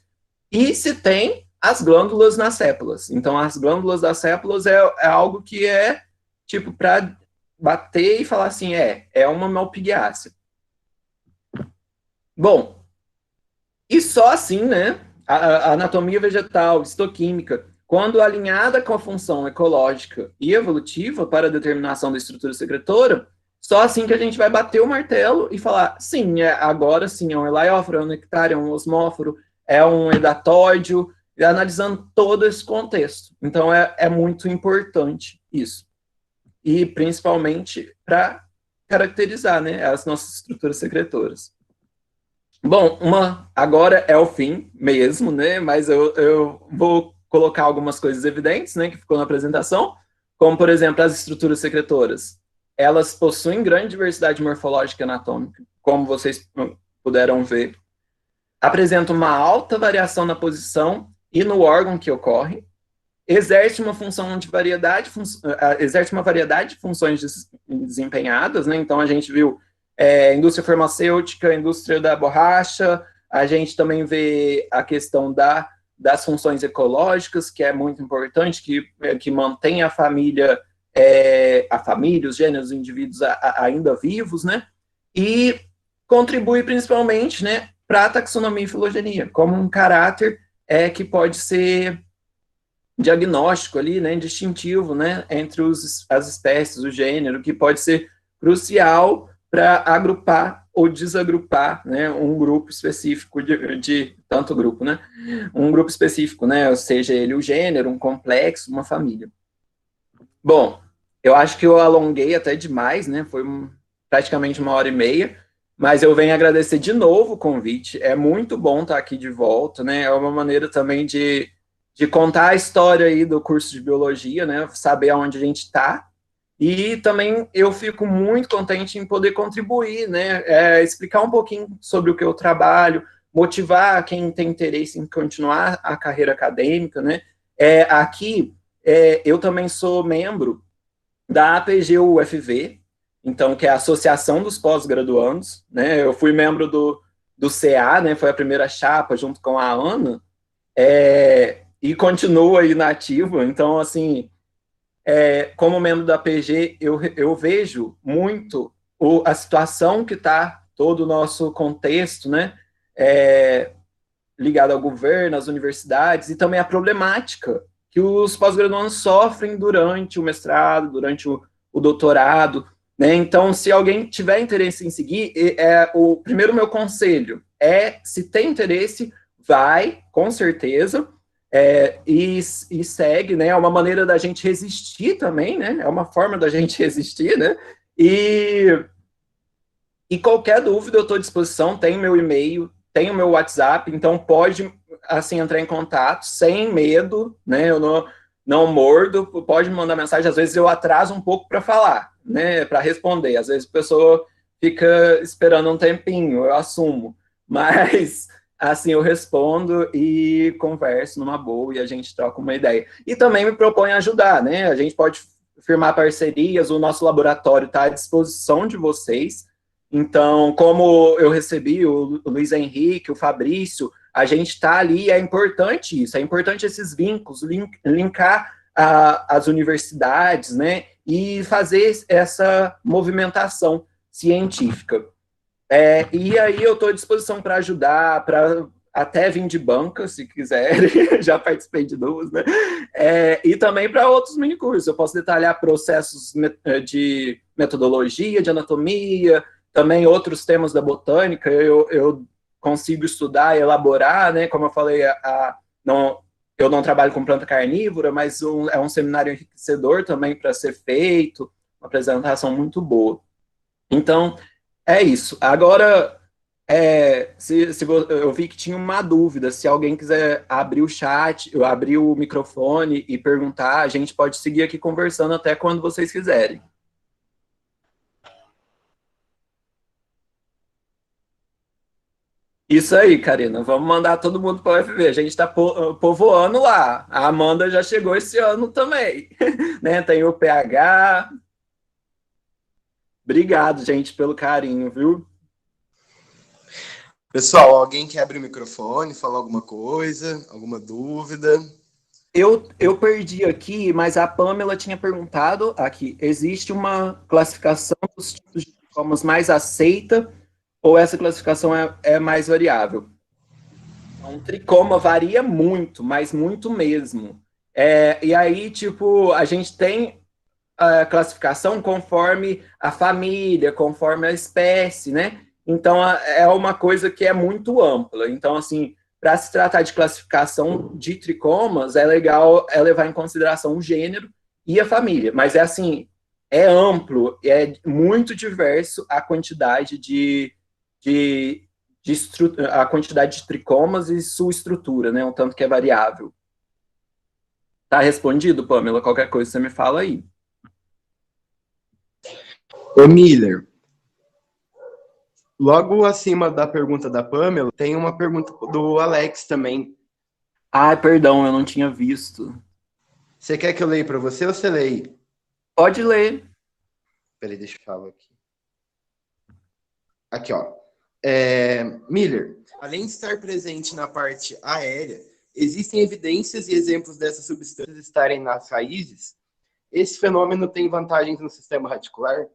e se tem as glândulas nas sépalas. Então, as glândulas das sépalas é algo que tipo, para bater e falar assim, é uma malpighiácea. Bom, e só assim, né? A anatomia vegetal, histoquímica, quando alinhada com a função ecológica e evolutiva para a determinação da estrutura secretora, só assim que a gente vai bater o martelo e falar, sim, agora sim, é um elaióforo, é um nectário, é um osmóforo, é um edatóide, analisando todo esse contexto. Então, é muito importante isso. E, principalmente, para caracterizar, né, as nossas estruturas secretoras. Bom, agora é o fim mesmo, né, mas eu vou colocar algumas coisas evidentes, né, que ficou na apresentação, como, por exemplo, as estruturas secretoras. Elas possuem grande diversidade morfológica e anatômica, como vocês puderam ver. Apresentam uma alta variação na posição e no órgão que ocorre. Exerce uma função de variedade, exerce uma variedade de funções desempenhadas, né? Então, a gente viu indústria farmacêutica, indústria da borracha, a gente também vê a questão das funções ecológicas, que é muito importante, que mantém a família, os gêneros, os indivíduos ainda vivos, né? E contribui principalmente, né, para a taxonomia e filogenia, como um caráter que pode ser diagnóstico ali, né, distintivo, né, entre as espécies, o gênero, que pode ser crucial para agrupar ou desagrupar, né, um grupo específico de tanto grupo, né, um grupo específico, né, ou seja, ele o gênero, um complexo, uma família. Bom, eu acho que eu alonguei até demais, né, foi praticamente 1h30, mas eu venho agradecer de novo o convite. É muito bom estar aqui de volta, né? É uma maneira também de contar a história aí do curso de biologia, né? Saber aonde a gente está. E também eu fico muito contente em poder contribuir, né? Explicar um pouquinho sobre o que eu trabalho, motivar quem tem interesse em continuar a carreira acadêmica, né? Aqui, eu também sou membro da APG-UFV, então, que é a Associação dos Pós-Graduandos, né? Eu fui membro do CA, né? Foi a primeira chapa, junto com a Ana, e continuo aí na ativa. Então, assim, como membro da APG, eu vejo muito a situação que está todo o nosso contexto, né? Ligado ao governo, às universidades, e também a problemática que os pós-graduandos sofrem durante o mestrado, durante o doutorado, né? Então, se alguém tiver interesse em seguir, o primeiro meu conselho se tem interesse, vai, com certeza, e segue, né? É uma maneira da gente resistir também, né? É uma forma da gente resistir, né? E qualquer dúvida eu estou à disposição, tem meu e-mail, tem o meu WhatsApp, então pode, assim, entrar em contato sem medo, né? Eu não mordo, pode me mandar mensagem. Às vezes eu atraso um pouco para falar, né? Para responder. Às vezes a pessoa fica esperando um tempinho, eu assumo. Mas, assim, eu respondo e converso numa boa e a gente troca uma ideia. E também me propõe ajudar, né? A gente pode firmar parcerias, o nosso laboratório está à disposição de vocês. Então, como eu recebi o Luiz Henrique, o Fabrício, a gente está ali, é importante isso, é importante esses vínculos, linkar as universidades, né, e fazer essa movimentação científica. E aí eu estou à disposição para ajudar, para até vir de banca, se quiserem, já participei de duas, né, e também para outros minicursos, eu posso detalhar processos de metodologia, de anatomia, também outros temas da botânica, eu consigo estudar e elaborar, né? Como eu falei, eu não trabalho com planta carnívora, mas é um seminário enriquecedor também para ser feito, uma apresentação muito boa. Então, é isso. Agora, eu vi que tinha uma dúvida, se alguém quiser abrir o chat, eu abrir o microfone e perguntar, a gente pode seguir aqui conversando até quando vocês quiserem. Isso aí, Karina. Vamos mandar todo mundo para o UFV. A gente está povoando lá. A Amanda já chegou esse ano também. Né? Tem o PH. Obrigado, gente, pelo carinho, viu? Pessoal, alguém quer abrir o microfone, falar alguma coisa, alguma dúvida? Eu perdi aqui, mas a Pamela tinha perguntado aqui, existe uma classificação dos tipos de tricomas mais aceita ou essa classificação é mais variável? Então, tricoma varia muito, mas muito mesmo. E aí, tipo, a gente tem a classificação conforme a família, conforme a espécie, né? Então, é uma coisa que é muito ampla. Então, assim, para se tratar de classificação de tricomas, é legal levar em consideração o gênero e a família. Mas, assim, é amplo, é muito diverso a quantidade a quantidade de tricomas e sua estrutura, né? Um tanto que é variável. Tá respondido, Pamela? Qualquer coisa você me fala aí. Ô, Miller, logo acima da pergunta da Pamela, tem uma pergunta do Alex também. Ah, perdão, eu não tinha visto. Você quer que eu leia para você ou você leia? Pode ler. Peraí, deixa eu falar aqui. Aqui, ó. Miller, além de estar presente na parte aérea, existem evidências e exemplos dessas substâncias estarem nas raízes? Esse fenômeno tem vantagens no sistema radicular?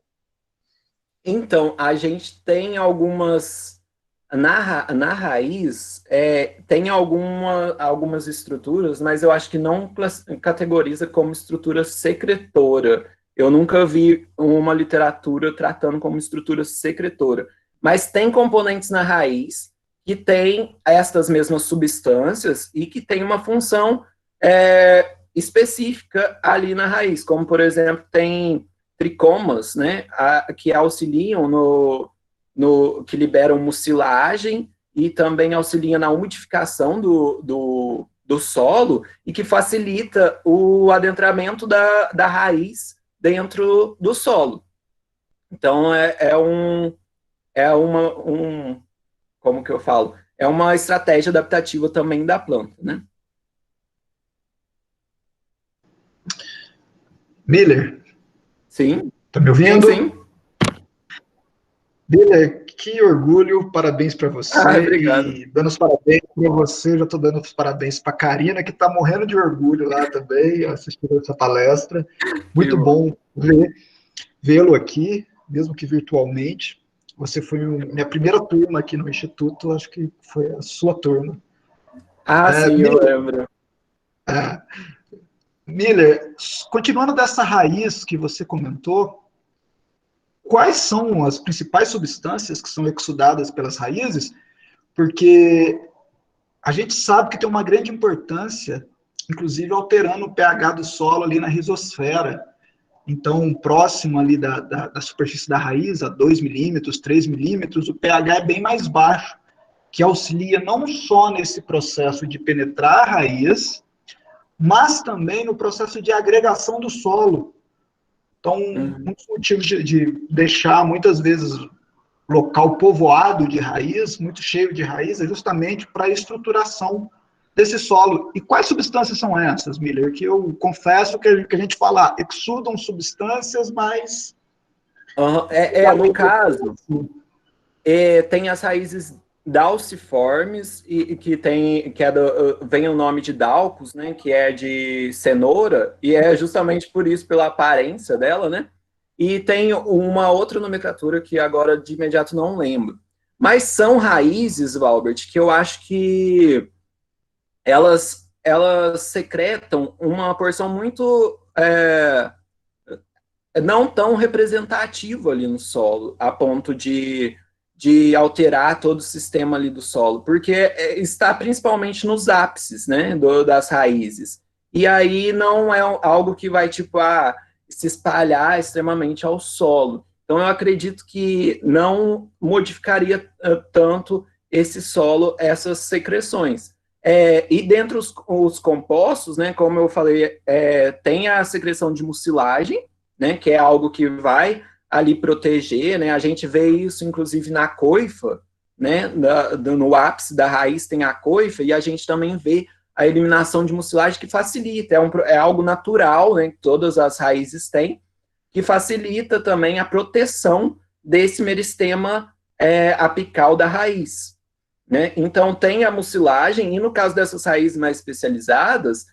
Então, a gente tem algumas. Na raiz, tem algumas estruturas, mas eu acho que não categoriza como estrutura secretora. Eu nunca vi uma literatura tratando como estrutura secretora. Mas tem componentes na raiz que têm estas mesmas substâncias e que têm uma função específica ali na raiz, como, por exemplo, tem tricomas, né, que auxiliam que liberam mucilagem e também auxilia na umidificação do solo e que facilita o adentramento da raiz dentro do solo. Então, como que eu falo? É uma estratégia adaptativa também da planta, né? Miller, Sim. tá me ouvindo? Sim. Miller, que orgulho, parabéns para você. Obrigado. E dando os parabéns para você, já estou dando os parabéns para a Karina, que está morrendo de orgulho lá também, assistindo essa palestra. Muito bom vê-lo aqui, mesmo que virtualmente. Você foi minha primeira turma aqui no Instituto, acho que foi a sua turma. Sim, Miller, eu lembro. Miller, continuando dessa raiz que você comentou, quais são as principais substâncias que são exudadas pelas raízes? Porque a gente sabe que tem uma grande importância, inclusive alterando o pH do solo ali na rizosfera. Então, próximo ali da superfície da raiz, a 2 milímetros, 3 milímetros, o pH é bem mais baixo, que auxilia não só nesse processo de penetrar a raiz, mas também no processo de agregação do solo. Então, muitos motivos de deixar, muitas vezes, local povoado de raiz, muito cheio de raiz, é justamente para a estruturação desse solo. E quais substâncias são essas, Miller? Que eu confesso que a gente fala, exudam substâncias, mas... No caso, tem as raízes dalciformes, que vem o nome de Daucus, né, que é de cenoura, e é justamente por isso, pela aparência dela, né? E tem uma outra nomenclatura que agora de imediato não lembro. Mas são raízes, Valbert, que eu acho que elas secretam uma porção muito não tão representativa ali no solo, a ponto de alterar todo o sistema ali do solo, porque está principalmente nos ápices, né, das raízes. E aí não é algo que vai, tipo, se espalhar extremamente ao solo. Então, eu acredito que não modificaria tanto esse solo, essas secreções. E dentre os compostos, né, como eu falei, tem a secreção de mucilagem, né, que é algo que vai ali proteger, né? A gente vê isso, inclusive, na coifa, né? No ápice da raiz tem a coifa, e a gente também vê a eliminação de mucilagem que facilita, é algo natural, né? Que todas as raízes têm, que facilita também a proteção desse meristema apical da raiz, né? Então, tem a mucilagem, e no caso dessas raízes mais especializadas,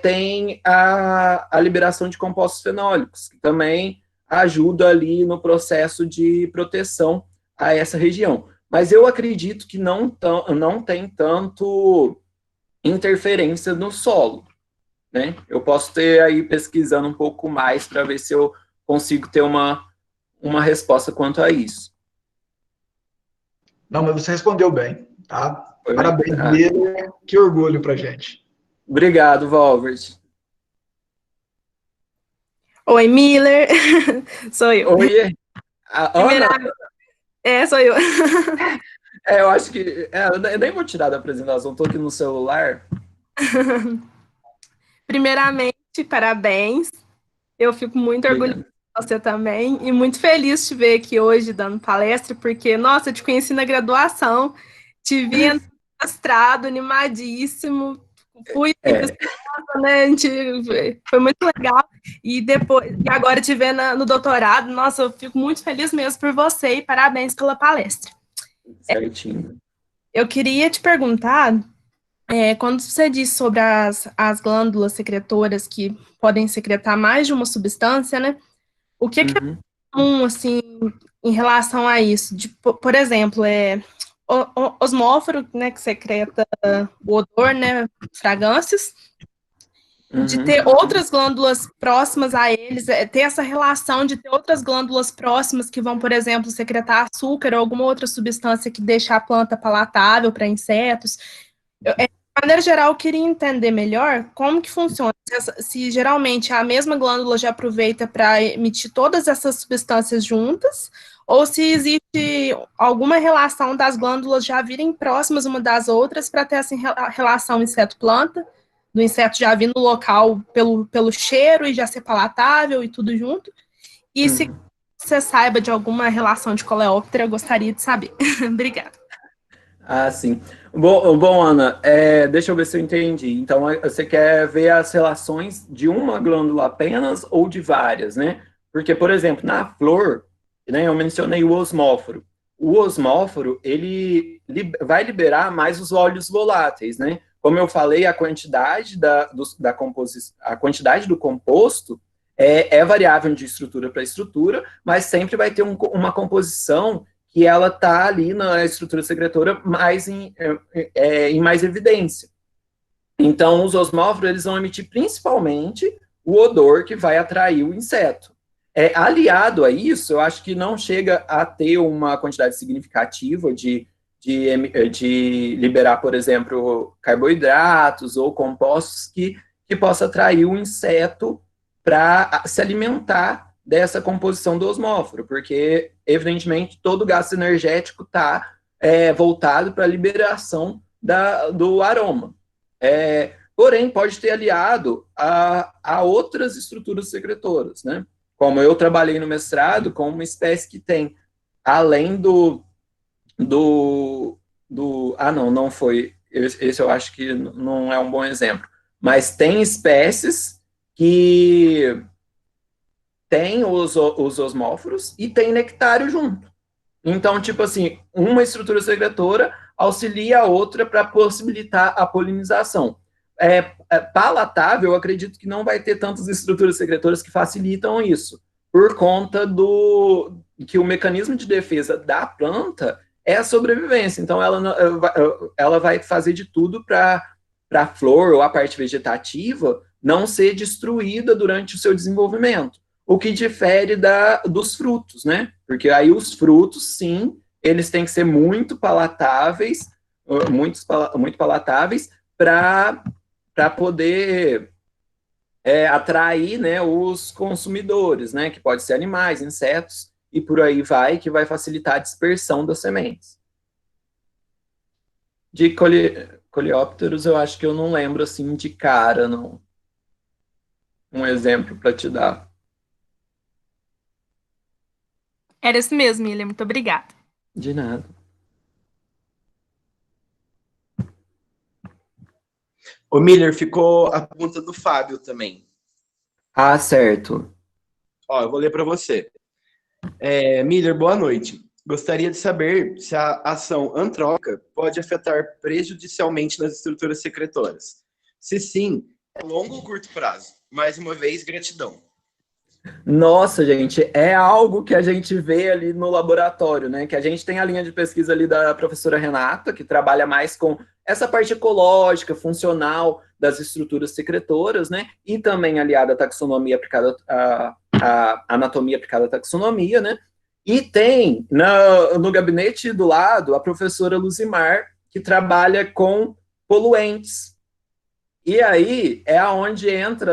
tem a liberação de compostos fenólicos, que também ajuda ali no processo de proteção a essa região. Mas eu acredito que não tem tanto interferência no solo, né? Eu posso ter aí pesquisando um pouco mais para ver se eu consigo ter uma resposta quanto a isso. Não, mas você respondeu bem, tá? Parabéns, Miller, que orgulho pra gente. Obrigado, Valbert. Oi, Miller. Sou eu. Oi, Ana? Sou eu. Eu acho que... eu nem vou tirar da apresentação, estou aqui no celular. Primeiramente, parabéns. Eu fico muito orgulhosa de você também e muito feliz de te ver aqui hoje dando palestra, porque, nossa, eu te conheci na graduação, te vi no mestrado, animadíssimo, fui né? Foi muito legal. E agora te ver no doutorado, nossa, eu fico muito feliz mesmo por você e parabéns pela palestra. Certinho. Eu queria te perguntar, quando você disse sobre as glândulas secretoras que podem secretar mais de uma substância, né? O que é comum, assim, em relação a isso? Por exemplo, osmóforo, né, que secreta o odor, né, fragrâncias, de ter outras glândulas próximas a eles, ter essa relação de ter outras glândulas próximas que vão, por exemplo, secretar açúcar ou alguma outra substância que deixa a planta palatável para insetos. De maneira geral, eu queria entender melhor como que funciona, se geralmente a mesma glândula já aproveita para emitir todas essas substâncias juntas, ou se existe alguma relação das glândulas já virem próximas uma das outras para ter essa relação inseto-planta, do inseto já vir no local pelo cheiro e já ser palatável e tudo junto. E se você saiba de alguma relação de coleóptera, eu gostaria de saber. Obrigada. Ah, sim. Bom, Ana, deixa eu ver se eu entendi. Então, você quer ver as relações de uma glândula apenas ou de várias, né? Porque, por exemplo, na flor, né, eu mencionei o osmóforo. O osmóforo, ele vai liberar mais os óleos voláteis, né? Como eu falei, a quantidade a quantidade do composto é variável de estrutura para estrutura, mas sempre vai ter uma composição que ela está ali na estrutura secretora mais em mais evidência. Então, os osmóforos, eles vão emitir principalmente o odor que vai atrair o inseto. Aliado a isso, eu acho que não chega a ter uma quantidade significativa de liberar, por exemplo, carboidratos ou compostos que possa atrair o inseto para se alimentar dessa composição do osmóforo, porque, evidentemente, todo gasto energético está voltado para a liberação do aroma. Porém, pode ter aliado a outras estruturas secretoras, né? Como eu trabalhei no mestrado com uma espécie que tem, além não foi, esse eu acho que não é um bom exemplo, mas tem espécies que tem os osmóforos e tem nectário junto. Então, tipo assim, uma estrutura secretora auxilia a outra para possibilitar a polinização. Palatável, eu acredito que não vai ter tantas estruturas secretoras que facilitam isso, por conta que o mecanismo de defesa da planta é a sobrevivência. Então, ela vai fazer de tudo para a flor ou a parte vegetativa não ser destruída durante o seu desenvolvimento. O que difere dos frutos, né? Porque aí os frutos, sim, eles têm que ser muito palatáveis, muito palatáveis para poder atrair, né, os consumidores, né? Que pode ser animais, insetos, e por aí vai, que vai facilitar a dispersão das sementes. De coleópteros, eu acho que eu não lembro, assim, de cara, não. Um exemplo para te dar. Era isso mesmo, William. Muito obrigada. De nada. Ô, Miller, ficou a pergunta do Fábio também. Ah, certo. Ó, eu vou ler para você. Miller, boa noite. Gostaria de saber se a ação antrópica pode afetar prejudicialmente nas estruturas secretoras. Se sim, é longo ou curto prazo? Mais uma vez, gratidão. Nossa, gente, é algo que a gente vê ali no laboratório, né? Que a gente tem a linha de pesquisa ali da professora Renata, que trabalha mais com essa parte ecológica, funcional das estruturas secretoras, né? E também aliada à taxonomia aplicada, à anatomia aplicada à taxonomia, né? E tem no gabinete do lado a professora Luzimar, que trabalha com poluentes. E aí é aonde entra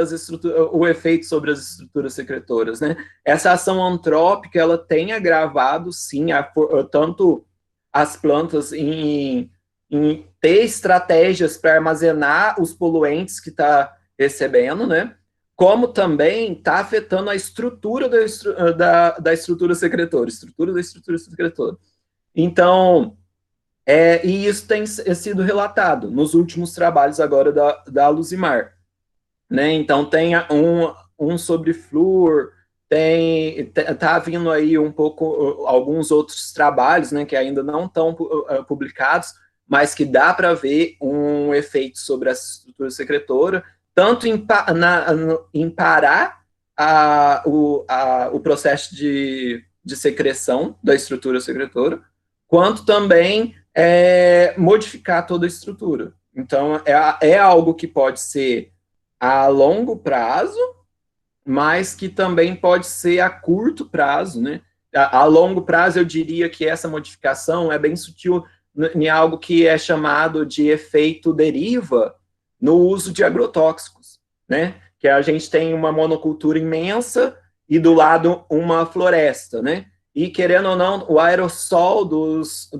o efeito sobre as estruturas secretoras, né? Essa ação antrópica, ela tem agravado, sim, tanto as plantas em ter estratégias para armazenar os poluentes que está recebendo, né? Como também está afetando a estrutura da estrutura secretora, Então, e isso tem sido relatado nos últimos trabalhos agora da Luzimar, né? Então, tem um sobre flúor, tá vindo aí um pouco alguns outros trabalhos, né, que ainda não estão publicados, mas que dá para ver um efeito sobre a estrutura secretora, tanto em parar o processo de secreção da estrutura secretora, quanto também modificar toda a estrutura. Então, é algo que pode ser a longo prazo, mas que também pode ser a curto prazo, né? A longo prazo, eu diria que essa modificação é bem sutil em algo que é chamado de efeito deriva no uso de agrotóxicos, né? Que a gente tem uma monocultura imensa e do lado uma floresta, né? e, querendo ou não, o aerossol dos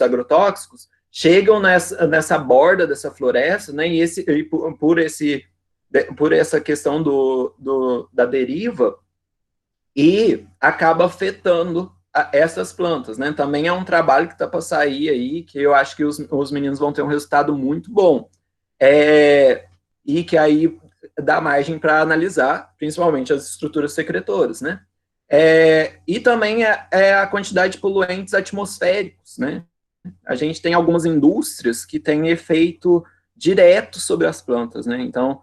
agrotóxicos chegam nessa borda dessa floresta, né, e por essa questão da deriva, e acaba afetando essas plantas, né? Também é um trabalho que está para sair aí, que eu acho que os meninos vão ter um resultado muito bom. E que aí dá margem para analisar, principalmente as estruturas secretoras, né? E também a quantidade de poluentes atmosféricos, né? A gente tem algumas indústrias que têm efeito direto sobre as plantas, né? Então,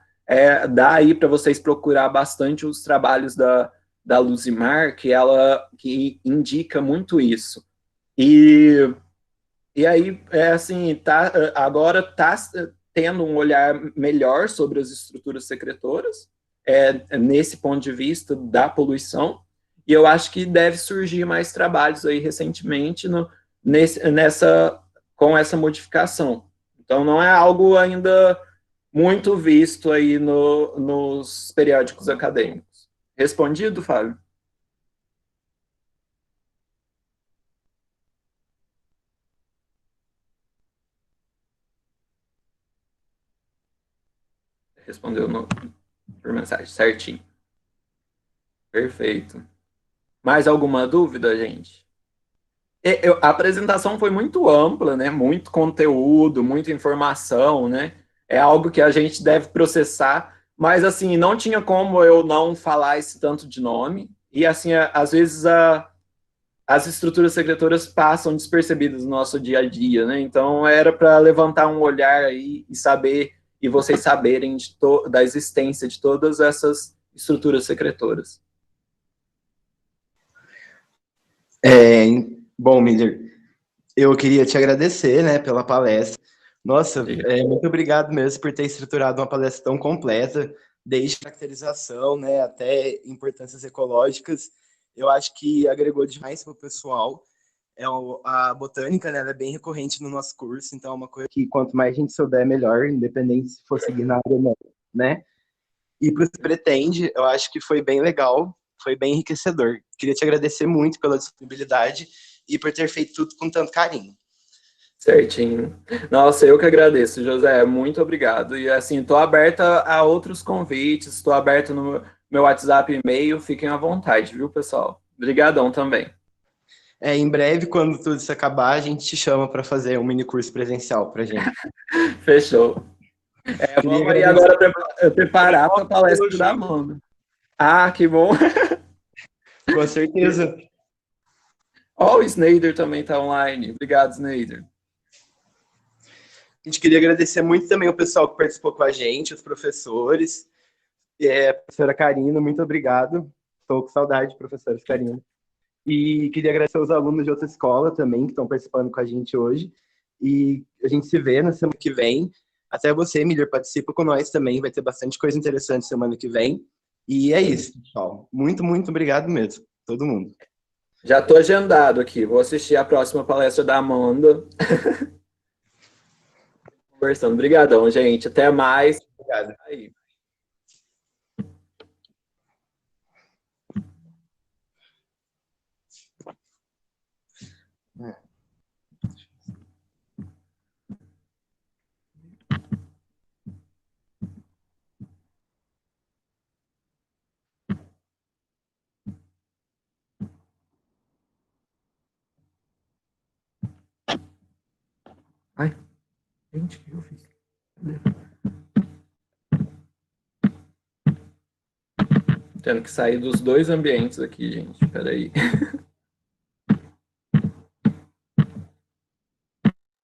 dá aí para vocês procurar bastante os trabalhos da Luzimar, que indica muito isso. E aí, assim, agora está tendo um olhar melhor sobre as estruturas secretoras, nesse ponto de vista da poluição, e eu acho que deve surgir mais trabalhos aí recentemente com essa modificação. Então, não é algo ainda muito visto aí nos periódicos acadêmicos. Respondido, Fábio? Respondeu por mensagem, certinho. Perfeito. Mais alguma dúvida, gente? A apresentação foi muito ampla, né? Muito conteúdo, muita informação, né? É algo que a gente deve processar, mas assim, não tinha como eu não falar esse tanto de nome. E assim, às vezes as estruturas secretoras passam despercebidas no nosso dia a dia, né? Então era para levantar um olhar aí e saber, e vocês saberem da existência de todas essas estruturas secretoras. Bom, Miller, eu queria te agradecer, né, pela palestra. Nossa, muito obrigado mesmo por ter estruturado uma palestra tão completa, desde caracterização, né, até importâncias ecológicas. Eu acho que agregou demais para o pessoal. A botânica, né, ela é bem recorrente no nosso curso, então é uma coisa que quanto mais a gente souber, melhor, independente se for seguir na área ou não, né? E para o que pretende, eu acho que foi bem legal, foi bem enriquecedor. Queria te agradecer muito pela disponibilidade e por ter feito tudo com tanto carinho. Certinho. Nossa, eu que agradeço, José, muito obrigado. E assim, estou aberta a outros convites, estou aberto no meu WhatsApp e e-mail, fiquem à vontade, viu, pessoal? Obrigadão também. Em breve, quando tudo isso acabar, a gente te chama para fazer um mini curso presencial para gente. Fechou. Vamos aí agora preparar para a palestra da Amanda. Ah, que bom. Com certeza. O Snyder também está online. Obrigado, Snyder. A gente queria agradecer muito também o pessoal que participou com a gente, os professores. Professora Karina, muito obrigado. Estou com saudade, professora Karina. E queria agradecer aos alunos de outra escola também, que estão participando com a gente hoje. E a gente se vê na semana que vem. Até você, Miller, participa com nós também. Vai ter bastante coisa interessante semana que vem. E é isso, pessoal. Muito, muito obrigado mesmo. Todo mundo. Já estou agendado aqui. Vou assistir a próxima palestra da Amanda. Conversando. Obrigadão, gente. Até mais. Obrigado. Aí. Ai, gente, o que eu fiz? Tendo que sair dos dois ambientes aqui, gente. Peraí.